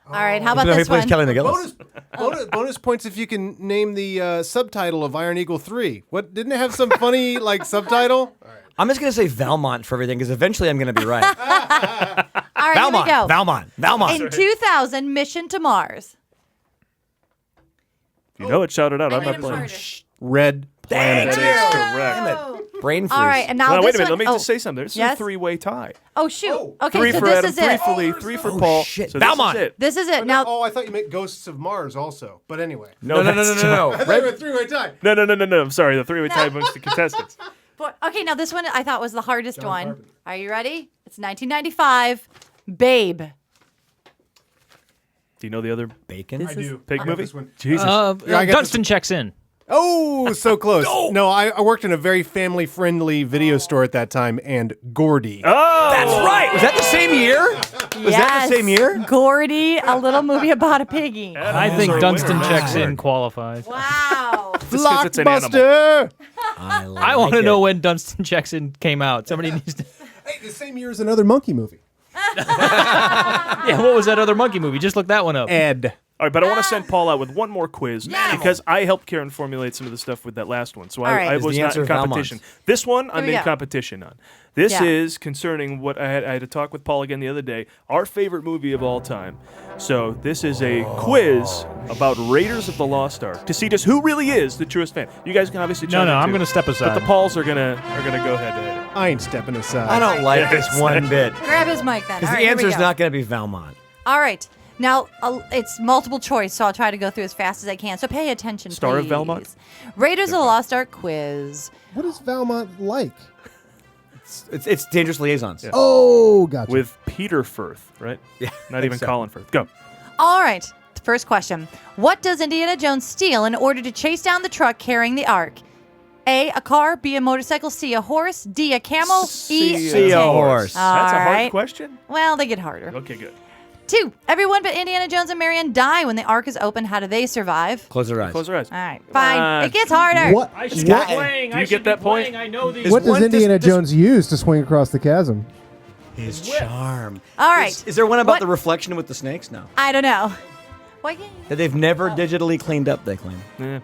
All right, how about You know, he this plays one? Kelly McGillis. Bonus points if you can name the subtitle of Iron Eagle 3. What didn't it have some funny subtitle? I'm just gonna say Valmont for everything because eventually I'm gonna be right. All right, Valmont. here we go. Valmont. In 2000, Mission to Mars. If you know it, shout it out. I I'm made not him playing. harder. Red Planet. Correct. Brain freeze. All right, and now Now, this wait a minute. one. Let me oh, just say something. This yes? is a three-way tie. Oh, shoot. Okay, 3 so for this Adam, is 3 it. for Lee, 3 for Paul. shit. So Valmont. This is it. This is it. Now, I thought you meant Ghosts of Mars also. But anyway. No. I thought you meant three-way tie. No. I'm sorry. The three-way tie amongst the contestants. okay, now this one I thought was the hardest one. Are you ready? It's 1995, Babe. Do you know the other Bacon. I do. pig I got movie? this one. Jesus. I got Dunstan checks in. Oh, so close. No, I worked in a very family-friendly video store at that time, and Gordy. Oh, That's right. Was that the same year? Was that the same year? Gordy, a little movie about a piggy. I think Dunstan checks in qualifies. Wow. Just 'cause it's an animal. Blockbuster! I want to know when Dunstan checks in came out. Somebody needs to. Hey, the same year as another monkey movie. Yeah, what was that other monkey movie? Just look that one up. Ed. All right, but I want to send Paul out with one more quiz because I helped Karen formulate some of the stuff with that last one. So I was not in competition. This one I'm in competition on. This is concerning what I had to talk with Paul again the other day, our favorite movie of all time. So this is a quiz about Raiders of the Lost Ark to see just who really is the truest fan. You guys can obviously chime in I'm too, going to step aside. But the Pauls are gonna go head to head. I ain't stepping aside. I don't like this one bit. Grab his mic then. Because the answer is not going to be Valmont. All right. Now, it's multiple choice, so I'll try to go through as fast as I can. So pay attention, Star please. of Valmont? Raiders of the Lost Ark quiz. What is Valmont like? It's Dangerous Liaisons. Yeah. Oh, gotcha. With Peter Firth, right? Yeah. Not even Colin Firth. Go. All right. First question. What does Indiana Jones steal in order to chase down the truck carrying the Ark? A car, B, a motorcycle, C, a horse, D, a camel, E, a horse. That's a hard right. question? Well, they get harder. Okay, good. 2. Everyone but Indiana Jones and Marion die when the Ark is open. How do they survive? Close their eyes. Close your eyes. All right. Fine. It gets harder. What? I should be playing. Do you get that point? I know these. What does Indiana Jones use to swing across the chasm? His charm. All right. Is there one about What? the reflection with the snakes? No. I don't know. Why can't you? That they've never digitally cleaned up, they claim.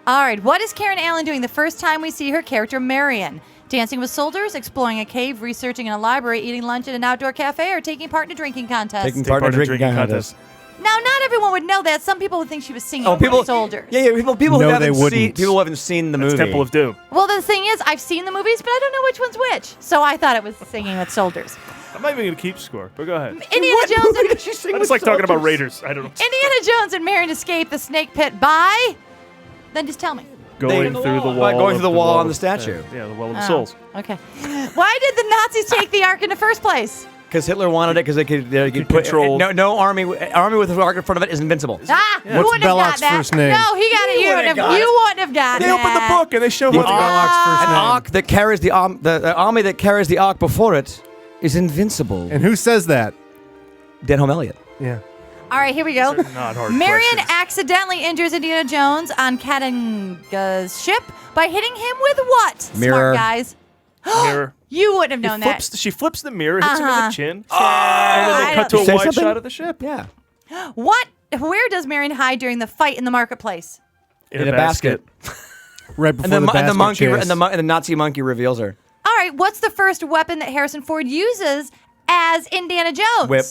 All right. What is Karen Allen doing the first time we see her character Marion? Dancing with soldiers, exploring a cave, researching in a library, eating lunch at an outdoor cafe, or taking part in a drinking contest? Taking part in a drinking contest. Now, not everyone would know that. Some people would think she was singing with people, soldiers. Yeah, people who No, haven't they wouldn't. people who haven't seen the That's movie. Temple of Doom. Well, the thing is, I've seen the movies, but I don't know which one's which. So I thought it was singing with soldiers. I'm not even going to keep score, but go ahead. Indiana Jones and It's like talking about Raiders. I don't know. Indiana Jones and Marion escape the snake pit by. Then just tell me. Going through the wall. By going through the wall on the of- statue. Yeah, the Well of the Oh, Souls. Okay. Why did the Nazis take the Ark in the first place? Because Hitler wanted it because they could put control- no army with an ark in front of it is invincible. Ah, who What's wouldn't have Belloc's got that? first name? No, he got it. You wouldn't have. You wouldn't have gotten They opened the that. book and they show What's what Belloc's first An name? ark that carries the army that carries the ark before it is invincible. And who says that? Denholm Elliott. Yeah. All right, here we go. These are not hard Marion questions. accidentally injures Indiana Jones on Kattanga's ship by hitting him with what? Mirror. Smart guys. Mirror. You wouldn't have known that. She flips the mirror, hits him in the chin, and then I they cut don't- to a Say wide something? shot of the ship. Yeah. What? Where does Marion hide during the fight in the marketplace? In a basket. Right before And the, the basket and the monkey chase. and the Nazi monkey reveals her. All right, what's the first weapon that Harrison Ford uses as Indiana Jones? Whip.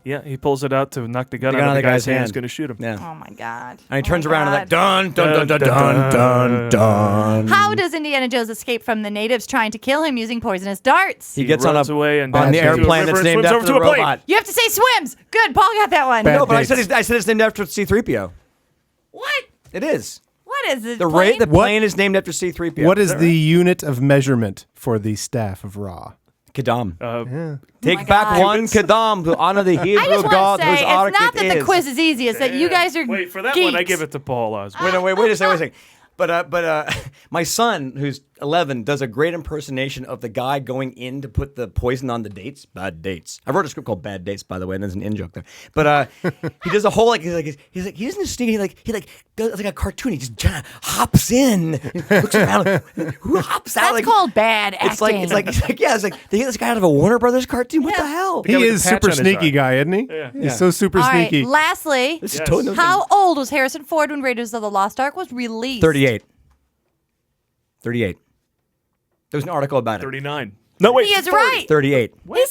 Yeah, he pulls it out to knock the gun The out gun of the guy's hand. hand. He's going to shoot him. Yeah. Oh my God. And he Oh turns my around and God. like dun dun dun dun dun dun. How does Indiana Jones escape from the natives trying to kill him using poisonous darts? He gets on runs away and on the dives into a airplane river that's and named swims after over the to a plane. robot. You have to say swims. Good, Paul got that one. Bad No, but I dates. said it's named after C-3PO. What? It is. What is it? The plane? plane is named after C-3PO. What is the unit of measurement for the staff of Ra? Kadam. my Take back God. one Kadam to honor the I Hebrew just God want to whose say, ark it's not it that the is. quiz is easy. It's that you guys are Wait, for that geeks. one, I give it to Paul Osborne. Wait a second. But my son, who's 11, does a great impersonation of the guy going in to put the poison on the dates. Bad dates. I wrote a script called Bad Dates, by the way, and there's an in joke there. But he does a whole he's like he doesn't sneak. He does like a cartoon. He just hops in, looks around. Who hops out? That's called bad acting. It's like they get this guy out of a Warner Brothers cartoon. What the hell? He got, like, is a patch super on his sneaky eye. guy, isn't he? Yeah. He's so super All right, sneaky. lastly, This is Yes. totally how old was Harrison Ford when Raiders of the Lost Ark was released? 38. There was an article about it. 39. No, wait. He is 40. right. 38. He's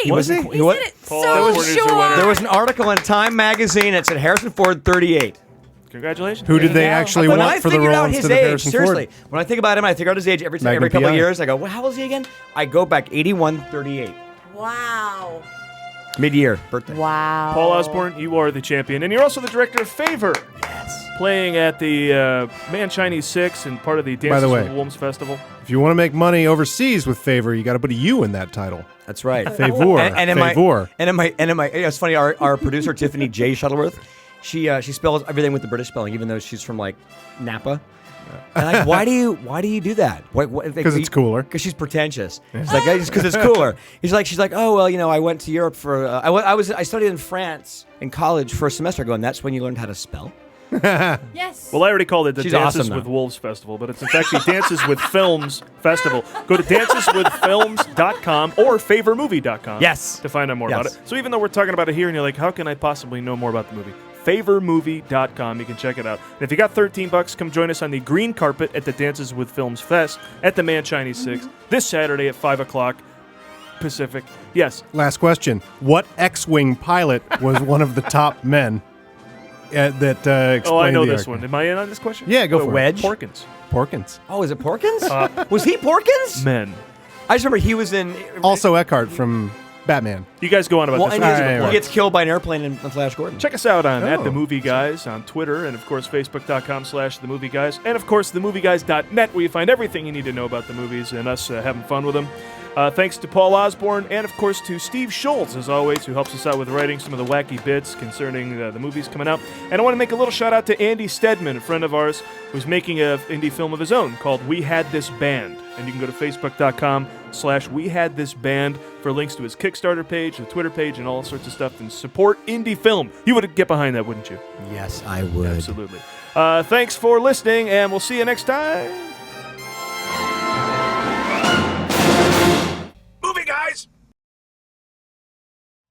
38. Was he? He said it Paul so Osborne is your winner. sure. There was an article in Time magazine that said Harrison Ford 38. Congratulations. Who did they go. actually When I want for the figured role out his instead of age, Harrison seriously, Ford? when I think about him, I figure out his age every Magnum couple of PI. years. I go, well, how old is he again? I go back 81, 38. Wow. Mid-year birthday. Wow. Paul Osborne, you are the champion. And you're also the director of Favor. Yes. Playing at the Man Chinese 6 and part of the Dances the way, with Wolves Festival. If you want to make money overseas with Favor, you got to put a U in that title. That's right. Favor. And in Favor. my, it's funny. Our producer Tiffany J Shuttleworth, she spells everything with the British spelling, even though she's from like Napa. And like, why do you do that? Because it's cooler. Because she's pretentious. She's like, because it's cooler. She's like, oh well, I went to Europe for. I studied in France in college for a semester ago, and that's when you learned how to spell. Yes. Well, I already called it the She's Dances awesome, with though. Wolves Festival, but it's in fact the Dances with Films Festival. Go to danceswithfilms.com or favormovie.com Yes. to find out more about Yes. it. So even though we're talking about it here and you're like, how can I possibly know more about the movie? favormovie.com. You can check it out. And if you got $13, come join us on the green carpet at the Dances with Films Fest at the Man Chinese 6 this Saturday at 5 o'clock Pacific. Yes. Last question. What X-Wing pilot was one of the top men that explained Oh, I know the this arc? one. Am I in on this question? Yeah, go for Wedge? it. Porkins. Porkins. Oh, is it Porkins? Was he Porkins? Men. I just remember he was in. Also Eckhart from Batman. You guys go on about Well, this. and one. he, Right, right. gets killed by an airplane in Flash Gordon. Check us out on Oh. @TheMovieGuys on Twitter and, of course, Facebook.com/TheMovieGuys. And, of course, TheMovieGuys.net, where you find everything you need to know about the movies and us having fun with them. Thanks to Paul Osborne and, of course, to Steve Schultz, as always, who helps us out with writing some of the wacky bits concerning the movies coming out. And I want to make a little shout-out to Andy Stedman, a friend of ours, who's making an indie film of his own called We Had This Band. And you can go to Facebook.com/WeHadThisBand for links to his Kickstarter page, the Twitter page, and all sorts of stuff. And support indie film. You would get behind that, wouldn't you? Yes, I would. Absolutely. Thanks for listening, and we'll see you next time.